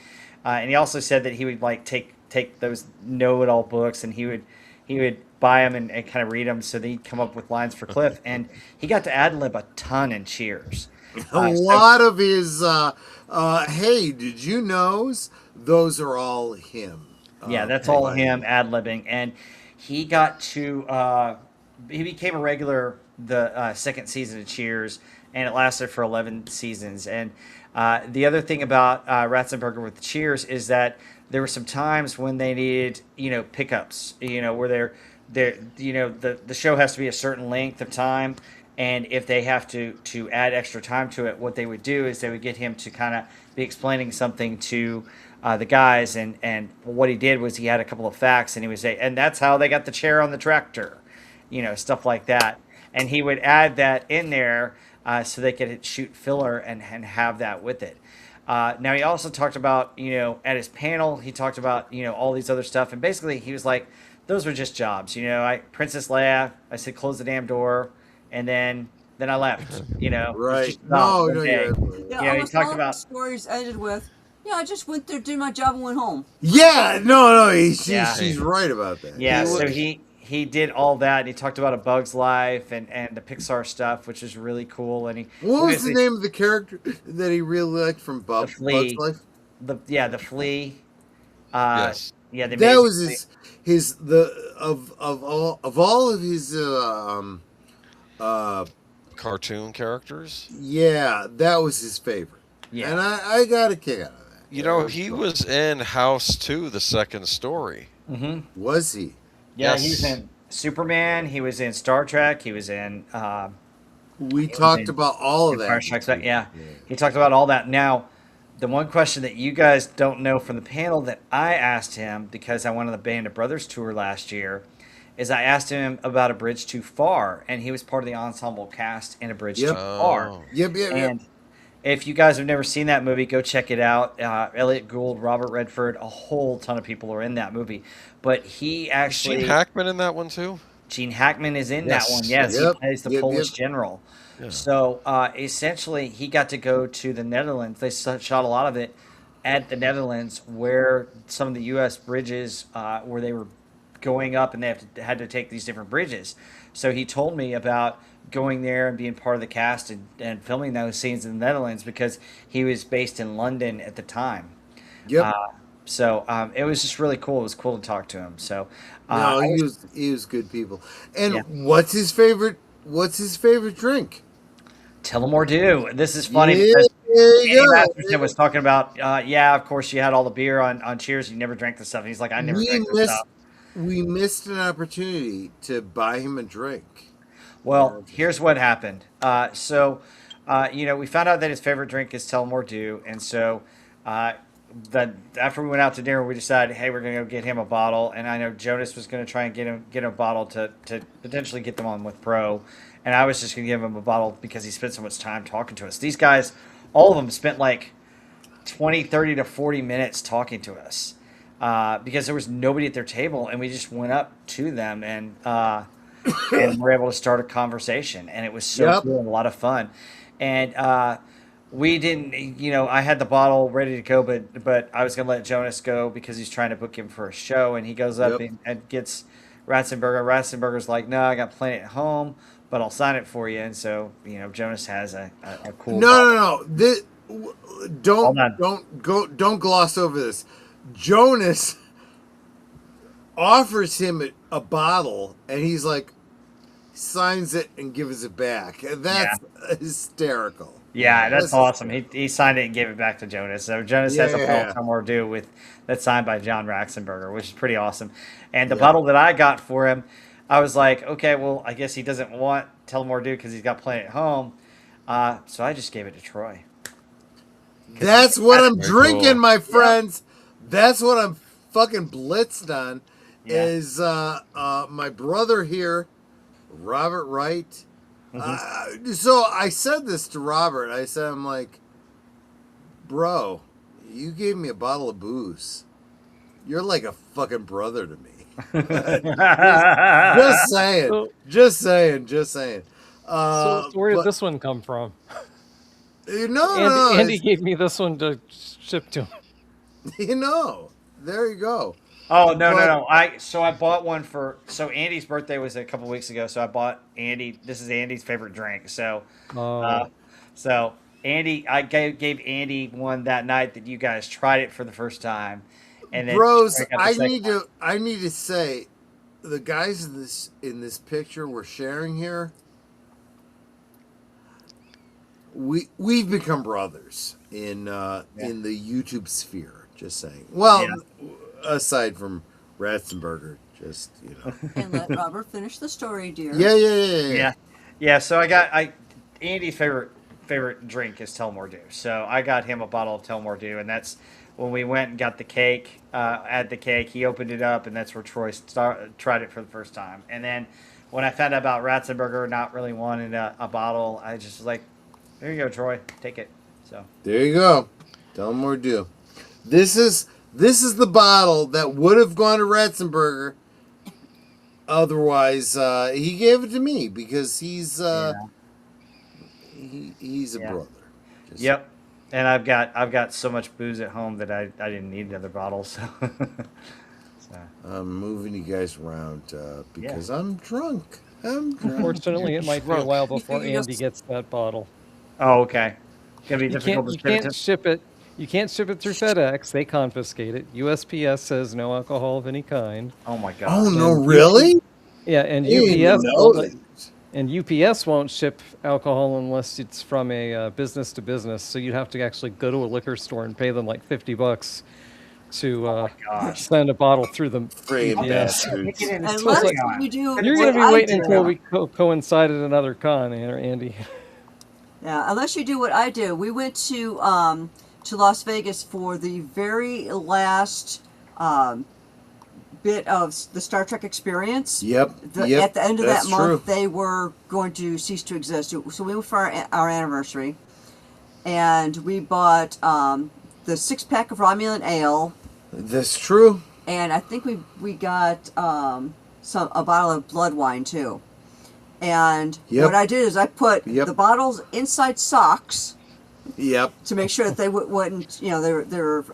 And he also said that he would like take those know-it-all books, and he would buy them and kind of read them, so that he'd come up with lines for Cliff. And he got to ad-lib a ton in Cheers. A lot of his, hey, did you know? Those are all him. Yeah, that's all him ad-libbing. And he got to, he became a regular the second season of Cheers, and it lasted for 11 seasons. And the other thing about Ratzenberger with Cheers is that there were some times when they needed, pickups, where the show has to be a certain length of time. And if they have to add extra time to it, what they would do is they would get him to kind of be explaining something to the guys. And what he did was he had a couple of facts, and he would say, and that's how they got the chair on the tractor, stuff like that. And he would add that in there so they could shoot filler and have that with it. Now, he also talked about, at his panel, he talked about, all these other stuff. And basically, he was like, those were just jobs. Princess Leia, I said, close the damn door. And then I left, Right. No, Yeah, he talked about stories ended with, I just went there, did my job, and went home. Yeah, no, she's right about that. Yeah, so he did all that, and he talked about A Bug's Life and the Pixar stuff, which is really cool. And what was the name of the character that he really liked from Bug's Life? The Flea. Yes. Yeah, that was his of all of his cartoon characters. Yeah, that was his favorite. Yeah, and I got a kick out of that. He was in House 2, the second story. Mm-hmm. Was he? Yeah, yes. He was in Superman. He was in Star Trek. He was in. We talked about all of that. Yeah, he talked about all that. Now, the one question that you guys don't know from the panel that I asked him, because I went on the Band of Brothers tour last year, is I asked him about A Bridge Too Far, and he was part of the ensemble cast in A Bridge Too Far. Yep. If you guys have never seen that movie, go check it out. Elliot Gould, Robert Redford, a whole ton of people are in that movie. But he actually... Is Gene Hackman in that one too? Gene Hackman is in that one, yes. He plays the Polish general. Yeah. So essentially, he got to go to the Netherlands. They shot a lot of it at the Netherlands, where some of the U.S. bridges, where they were going up, and they had to take these different bridges. So he told me about going there and being part of the cast and filming those scenes in the Netherlands, because he was based in London at the time. Yep. So it was just really cool. It was cool to talk to him. So no, he was good people. And what's his favorite drink? Tullamore Dew. This is funny because Andy Masterson was talking about, of course you had all the beer on Cheers. You never drank the stuff. And he's like, I never drank this stuff. We missed an opportunity to buy him a drink. Well, here's what happened. We found out that his favorite drink is Tullamore Dew, and so after we went out to dinner, we decided, hey, we're going to go get him a bottle. And I know Jonas was going to try and get him a bottle to potentially get them on with Pro, and I was just going to give him a bottle because he spent so much time talking to us. These guys, all of them, spent like 20, 30 to 40 minutes talking to us because there was nobody at their table, and we just went up to them and we're able to start a conversation, and it was so cool and a lot of fun. And we didn't, I had the bottle ready to go, but I was going to let Jonas go because he's trying to book him for a show, and he goes up and gets Ratzenberger. Ratzenberger's like, no, I got plenty at home, but I'll sign it for you. And so, Jonas has a cool bottle. No. Don't gloss over this. Jonas offers him a bottle, and he's like, signs it and gives it back. That's hysterical. Yeah, that's awesome. He signed it and gave it back to Jonas. So Jonas has a bottle Tullamore Dew that's signed by John Ratzenberger, which is pretty awesome. And the bottle that I got for him, I was like, okay, well, I guess he doesn't want Tullamore Dew because he's got plenty at home. So I just gave it to Troy. That's what I'm drinking, my friends. That's what I'm fucking blitzed on is my brother here, Robert Wright. So I said this to Robert. I said, I'm like, bro, you gave me a bottle of booze. You're like a fucking brother to me. just saying. Just saying. So where did this one come from? No, Andy gave me this one to ship to him. There you go. Oh no! I bought one so Andy's birthday was a couple weeks ago. So I bought Andy. This is Andy's favorite drink. So, so Andy, I gave Andy one that night that you guys tried it for the first time, and then bros, I need to say, the guys in this picture we're sharing here, we've become brothers in the YouTube sphere. Just saying. Well. Yeah. Aside from Ratzenberger, just And let Robert finish the story, dear. Yeah. So Andy's favorite drink is Tullamore Dew. So I got him a bottle of Tullamore Dew, and that's when we went and got the cake. At the cake, he opened it up, and that's where Troy tried it for the first time. And then when I found out about Ratzenberger not really wanting a bottle, I just was like, "There you go, Troy, take it." So there you go, Tullamore Dew. This is the bottle that would have gone to Ratzenberger. Otherwise, he gave it to me because he's he's a brother. Yep. And I've got so much booze at home that I didn't need another bottle. So, I'm moving you guys around because I'm drunk. Unfortunately, it might be a while before Andy gets that bottle. Oh, okay. It's gonna be difficult you can't ship it. You can't ship it through FedEx. They confiscate it. USPS says no alcohol of any kind. Oh my god. Oh no, really? Yeah, and UPS won't ship alcohol unless it's from a business to business. So you'd have to actually go to a liquor store and pay them like $50 to send a bottle through the UPS. You're going to be waiting until we coincided another con, Andy. Yeah, unless you do what I do. We went to Las Vegas for the very last bit of the Star Trek experience. Yep. At the end of that month, they were going to cease to exist. So we went for our anniversary, and we bought the 6-pack of Romulan ale. That's true. And I think we got a bottle of blood wine too. And what I did is I put the bottles inside socks. Yep. To make sure that they wouldn't, they're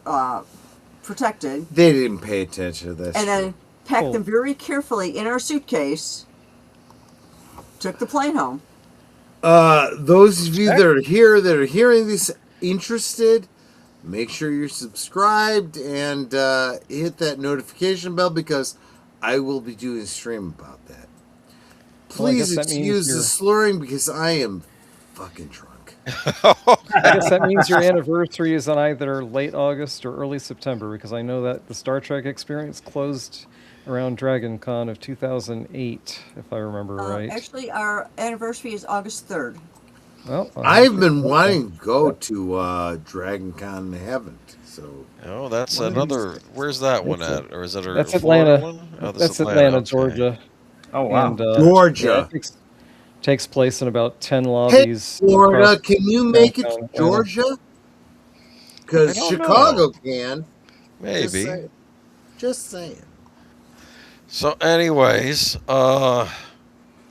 protected. They didn't pay attention to this. And then packed them very carefully in our suitcase. Took the plane home. Those of you that are here, that are hearing this, interested, make sure you're subscribed and hit that notification bell because I will be doing a stream about that. Please excuse the slurring because I am fucking drunk. I guess that means your anniversary is on either late August or early September, because I know that the Star Trek experience closed around Dragon Con of 2008, if I remember right. Actually, our anniversary is August 3rd. Well, I've been wanting to go to Dragon Con and haven't. So that's another. Where's that one at? Or is it that's Atlanta? One? Oh, that's Atlanta, Georgia. Oh wow, and, Georgia. Yeah, takes place in about 10 lobbies. Hey, Florida, can you make it to Georgia? Because Chicago can. Maybe. Just saying. So, anyways,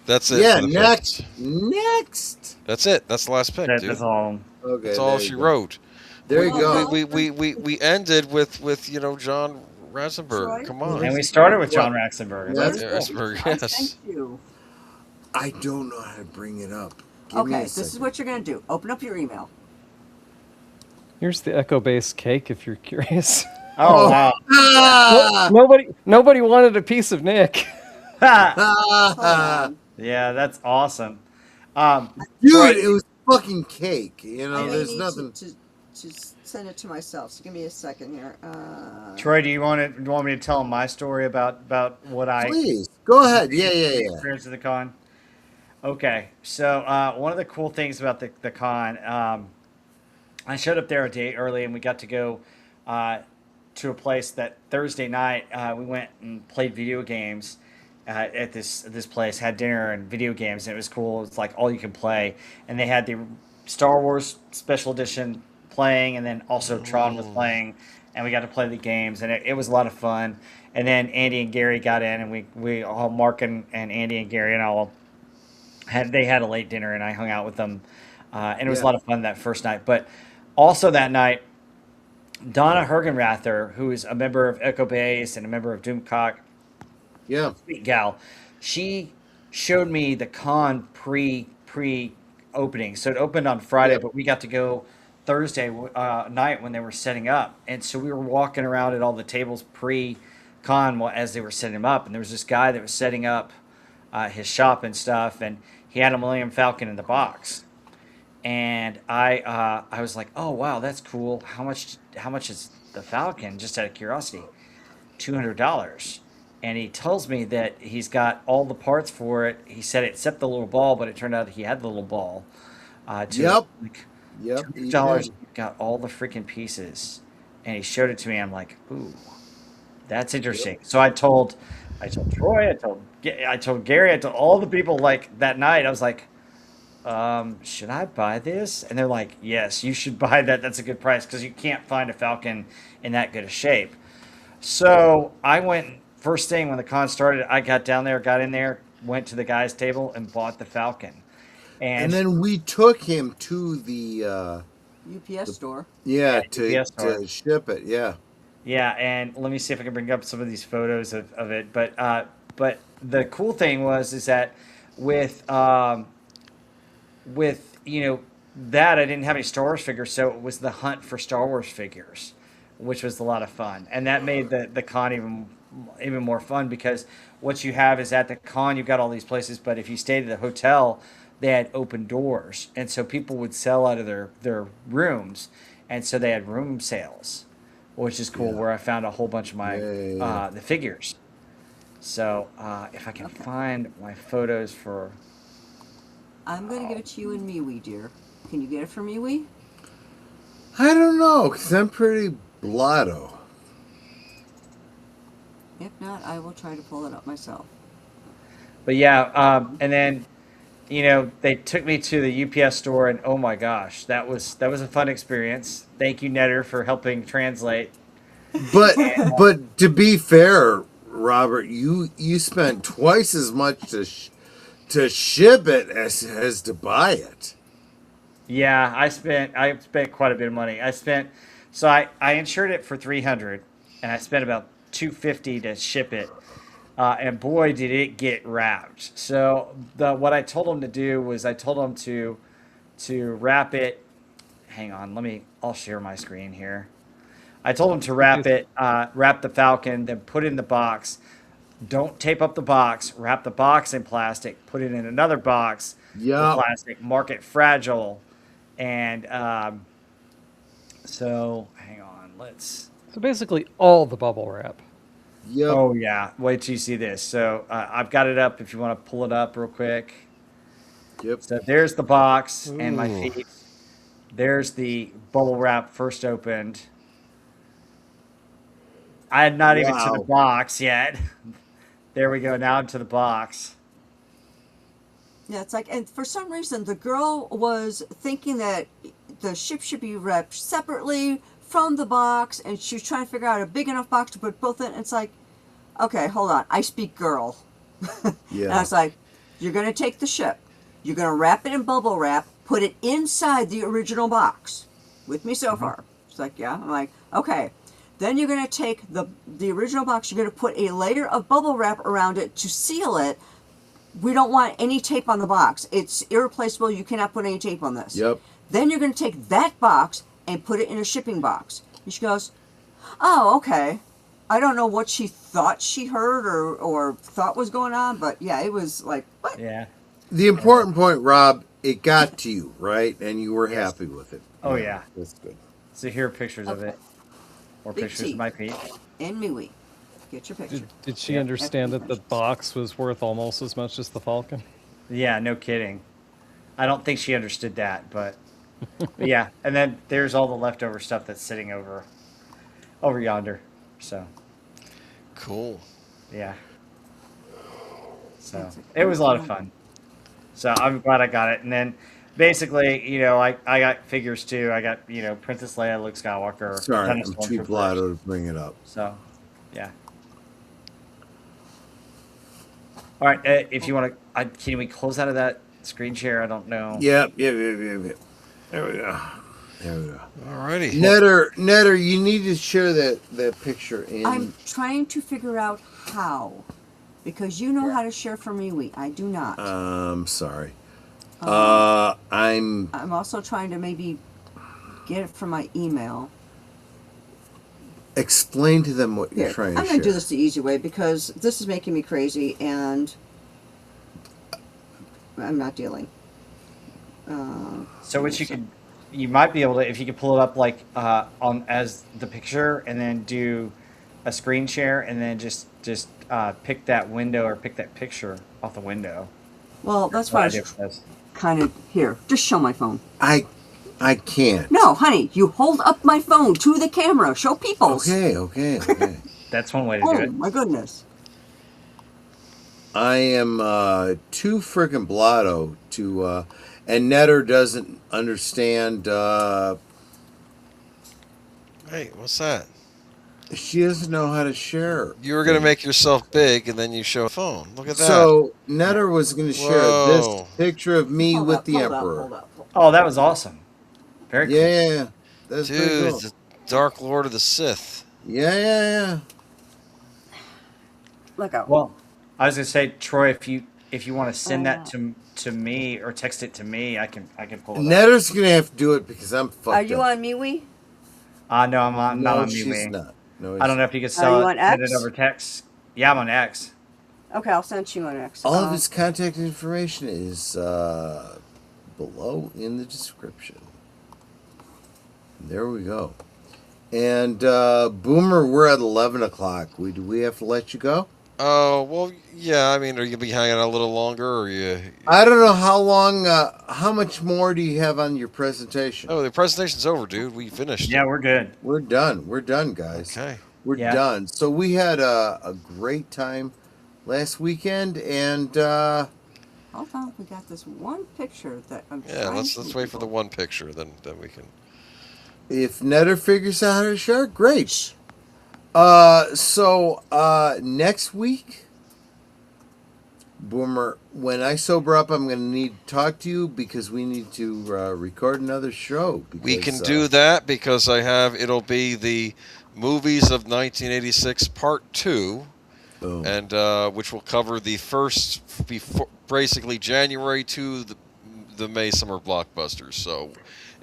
that's it. Yeah, next. That's it. That's the last pick, dude. That's all. Okay, that's all she wrote. There you go. We ended with John Ratzenberger. Come on. And we started with John Ratzenberger. Ratzenberger, yes. Thank you. I don't know how to bring it up. Okay, this is what you're going to do. Open up your email. Here's the EchoBase cake, if you're curious. Oh, wow. Nobody wanted a piece of Nick. Yeah, that's awesome. Dude, it was fucking cake. There's nothing to send it to myself. So give me a second here. Troy, do you want me to tell him my story about what I? Please go ahead. Yeah. Experience of the con. Okay, so one of the cool things about the con, I showed up there a day early, and we got to go to a place that Thursday night we went and played video games at this place. Had dinner and video games, and it was cool. It's like all you can play, and they had the Star Wars Special Edition playing, and then also Tron was playing, and we got to play the games, and it was a lot of fun. And then Andy and Gary got in, and we all Mark and Andy and Gary and all had a late dinner, and I hung out with them, and it was a lot of fun that first night. But also that night, Donna Hergenrather, who is a member of EchoBase and a member of Doomcock, sweet gal, she showed me the con pre opening. So it opened on Friday, but we got to go Thursday night when they were setting up, and so we were walking around at all the tables pre-con as they were setting them up, and there was this guy that was setting up his shop and stuff, and he had a Millennium Falcon in the box, and I was like, oh wow, that's cool. How much is the Falcon? Just out of curiosity, $200. And he tells me that he's got all the parts for it. He said except the little ball, but it turned out he had the little ball. $200. Got all the freaking pieces, and he showed it to me. I'm like, ooh, that's interesting. So I told Troy, I told Gary, I told all the people like that night. I was like, should I buy this? And they're like, yes, you should buy that. That's a good price because you can't find a Falcon in that good a shape. So I went first thing when the con started. I got in there, went to the guy's table and bought the Falcon. And then we took him to the UPS store. Yeah, to ship it. Yeah. Yeah, and let me see if I can bring up some of these photos of it. But the cool thing is that with that I didn't have any Star Wars figures, so it was the hunt for Star Wars figures, which was a lot of fun, and that made the con even more fun because what you have is at the con you've got all these places, but if you stayed at the hotel, they had open doors, and so people would sell out of their rooms, and so they had room sales, which is cool. Where I found a whole bunch of my the figures. So if I can find my photos for, I'm going to give it to you and MeWe, dear. Can you get it for MeWe? I don't know, because I'm pretty blotto. If not, I will try to pull it up myself. But yeah, and then they took me to the UPS store, and oh my gosh, that was a fun experience. Thank you, Netter, for helping translate. But to be fair, Robert, you spent twice as much to ship it as to buy it. Yeah, I spent quite a bit of money. I insured it for $300, and I spent about $250 to ship it. And boy, did it get wrapped. So what I told them to do was I told them to wrap it. Hang on, I'll share my screen here. I told them to wrap the Falcon, then put it in the box. Don't tape up the box. Wrap the box in plastic. Put it in another box with plastic. Mark it fragile. And so hang on, So basically, all the bubble wrap. Yep. Oh yeah. Wait till you see this. So I've got it up. If you want to pull it up real quick. Yep. So there's the box and my feet. There's the bubble wrap first opened. I had not even to the box yet. There we go. Now I'm to the box. Yeah, it's like, and for some reason, the girl was thinking that the ship should be wrapped separately from the box, and she was trying to figure out a big enough box to put both in. It's like, okay, hold on. I speak girl. Yeah. And I was like, you're going to take the ship. You're going to wrap it in bubble wrap, put it inside the original box. With me so far? It's like, yeah. I'm like, okay. Then you're going to take the original box, you're going to put a layer of bubble wrap around it to seal it. We don't want any tape on the box. It's irreplaceable. You cannot put any tape on this. Yep. Then you're going to take that box and put it in a shipping box. And she goes, oh, okay. I don't know what she thought she heard or thought was going on, but yeah, it was like, what? Yeah. The important point, Rob, it got to you, right? And you were happy with it. Oh yeah. That's good. So here are pictures of it. Or Big pictures T. of my feet. And MeWe. Get your picture. Did she understand that the box was worth almost as much as the Falcon? Yeah, no kidding. I don't think she understood that, but yeah. And then there's all the leftover stuff that's sitting over yonder. So Cool. yeah. So it was a lot of fun. So I'm glad I got it. And then basically, you know, I got figures too. I got, you know, Princess Leia, Luke Skywalker, Sorry, ton of I'm too Stormtroopers. blotto to bring it up. So, yeah. All right. If you want to, can we close out of that screen share? I don't know. Yep. There we go. There we go. Alrighty. Netter, you need to share that picture in. I'm trying to figure out how, because you know how to share for MeWe. I do not. Sorry. I'm also trying to maybe get it from my email. Explain to them what you're trying to I'm share. going to do this the easy way because this is making me crazy and I'm not dealing. So what you might be able to, if you could pull it up like on as the picture and then do a screen share and then just pick that window or pick that picture off the window. Well, that's what I was kind of here. Just show my phone. I can't. No, honey, you hold up my phone to the camera. Show people. Okay. That's one way to do it. Oh my goodness. I am too freaking blotto to, and Netter doesn't understand. Hey, what's that? She doesn't know how to share. You were going to make yourself big, and then you show a phone. Look at that. So Netter was going to share this picture of me with the Emperor. Hold up. Oh, that was awesome. Very cool. Yeah, that's pretty Dude, cool. the Dark Lord of the Sith. Yeah. Look out. Well, I was gonna say, Troy, if you want to send that to me or text it to me, I can pull it up. Netter's going to have to do it because I'm fucked up. Are you on MeWe? No, I'm not on she's MeWe. not. No, I don't know if you could Are you on send it X? over text. Yeah, I'm on X. Okay, I'll send you an X. All of his contact information is below in the description. There we go. And Boomer, we're at 11 o'clock. Do we have to let you go? Oh, well, yeah. I mean, are you going to be hanging out a little longer, or you? I don't know how long. How much more do you have on your presentation? Oh, the presentation's over, dude. We finished. Yeah, we're good. We're done. We're done, guys. Okay. We're done. So we had a great time last weekend, and Hold on, we got this one picture that I'm Yeah, trying let's to wait for the one picture, then we can. if Netter figures out how to share, great. So next week, Boomer, when I sober up, I'm going to need to talk to you because we need to record another show. Because, We can do that because it'll be the movies of 1986 Part 2, Boom. and which will cover the first, before, basically January to the May summer blockbusters. So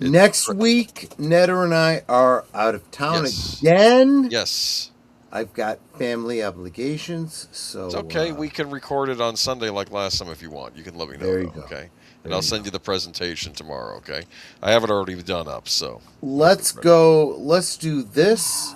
next week, Netter and I are out of town Yes. again. Yes. I've got family obligations, so It's okay. We can record it on Sunday like last time if you want. You can let me know. There you though, go. Okay. And I'll send you the presentation tomorrow. Okay. I have it already done up. So let's go. Let's do this.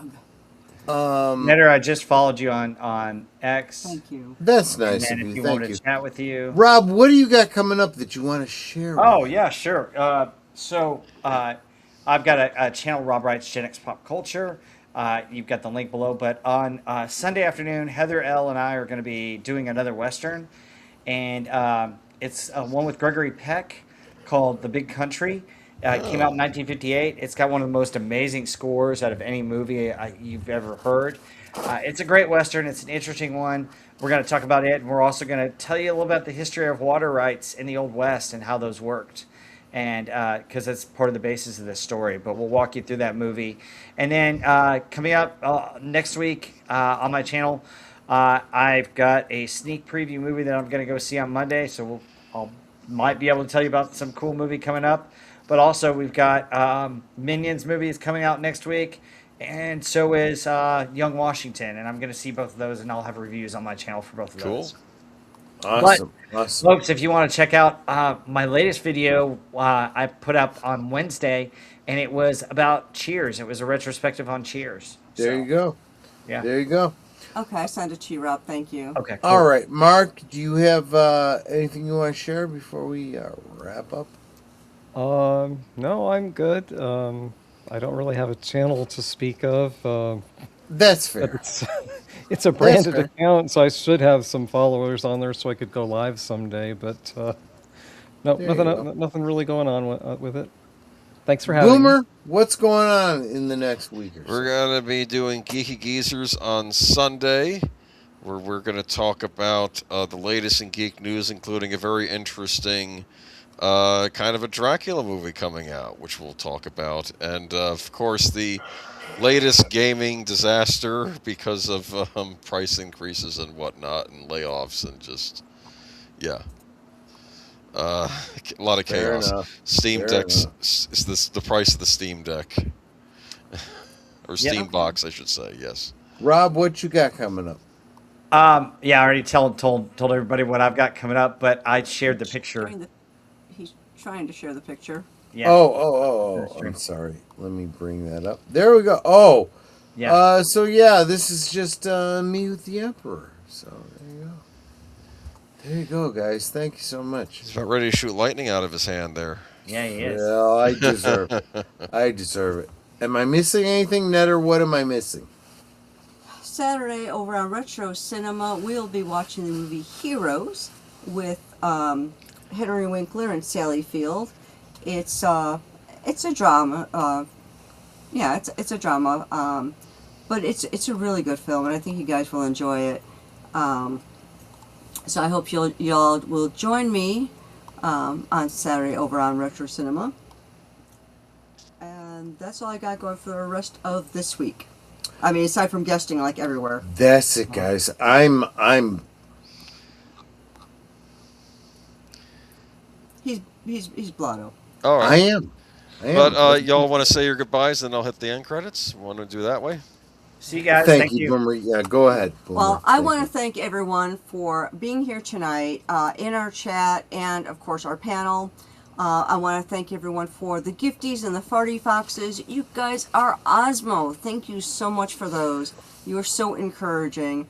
Netter, I just followed you on X. Thank you. That's nice And of if you. you want Thank to you, chat with you. Rob. What do you got coming up that you want to share? Oh, with us? yeah, sure. So I've got a channel, Rob Wright's Gen X Pop Culture. You've got the link below. But on Sunday afternoon, Heather L. and I are going to be doing another Western. And it's one with Gregory Peck called The Big Country. It came out in 1958. It's got one of the most amazing scores out of any movie you've ever heard. It's a great Western. It's an interesting one. We're going to talk about it. And we're also going to tell you a little about the history of water rights in the Old West and how those worked. And because that's part of the basis of this story. But we'll walk you through that movie. And then coming up next week on my channel, I've got a sneak preview movie that I'm going to go see on Monday. So I might be able to tell you about some cool movie coming up. But also we've got Minions movies coming out next week. And so is Young Washington. And I'm going to see both of those. And I'll have reviews on my channel for both of those. Awesome. Folks, if you want to check out my latest video I put up on Wednesday, and it was about Cheers. It was a retrospective on Cheers. There you go. Yeah. There you go. Okay, I sent it to you, Rob. Thank you. Okay. Cool. All right, Mark. Do you have anything you want to share before we wrap up? No, I'm good. I don't really have a channel to speak of. That's fair. But it's a branded account, so I should have some followers on there so I could go live someday. But no, nothing really going on with it. Thanks for having me. Boomer, what's going on in the next week or so? We're going to be doing Geeky Geezers on Sunday, where we're going to talk about the latest in geek news, including a very interesting kind of a Dracula movie coming out, which we'll talk about. And, of course, the latest gaming disaster because of price increases and whatnot and layoffs and just, yeah. A lot of chaos. Steam Deck's is the price of the Steam Deck. Or Steam Box, I should say, yes. Rob, what you got coming up? Yeah, I already told everybody what I've got coming up, but I shared the picture. He's trying to share the picture. Yeah. Oh, I'm sorry. Let me bring that up. There we go. Oh. Yeah. So yeah, this is just me with the Emperor. So there you go. There you go, guys. Thank you so much. He's about ready to shoot lightning out of his hand there. Yeah, he is. Well, I deserve it. I deserve it. Am I missing anything, Netter? What am I missing? Saturday over on Retro Cinema, we'll be watching the movie Heroes with Henry Winkler and Sally Field. It's a drama. It's a drama. But it's a really good film, and I think you guys will enjoy it. So I hope y'all will join me on Saturday over on Retro Cinema. And that's all I got going for the rest of this week. I mean, aside from guesting like everywhere. That's it, guys. I'm. He's Blotto. All right. I am. But y'all want to say your goodbyes, then I'll hit the end credits. Want to do that way? See you guys. Thank you, Boomer. Yeah, go ahead, Boomer. Well, I want to thank everyone for being here tonight in our chat and, of course, our panel. I want to thank everyone for the gifties and the farty foxes. You guys are Osmo. Thank you so much for those. You are so encouraging.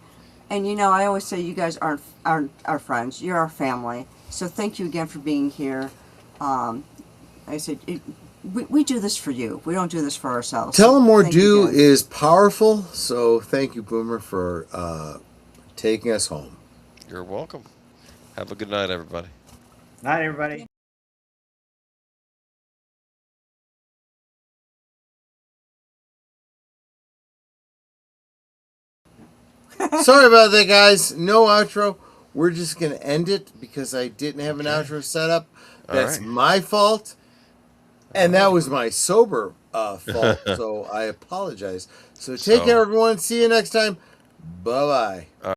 And, you know, I always say you guys aren't our friends. You're our family. So thank you again for being here. I said, we do this for you. We don't do this for ourselves. Tell them more do is powerful. So thank you, Boomer, for taking us home. You're welcome. Have a good night, everybody. Night, everybody. Sorry about that, guys. No outro. We're just going to end it because I didn't have an outro set up. That's my fault. And that was my sober fault. So I apologize. So take care, everyone. See you next time. Bye-bye.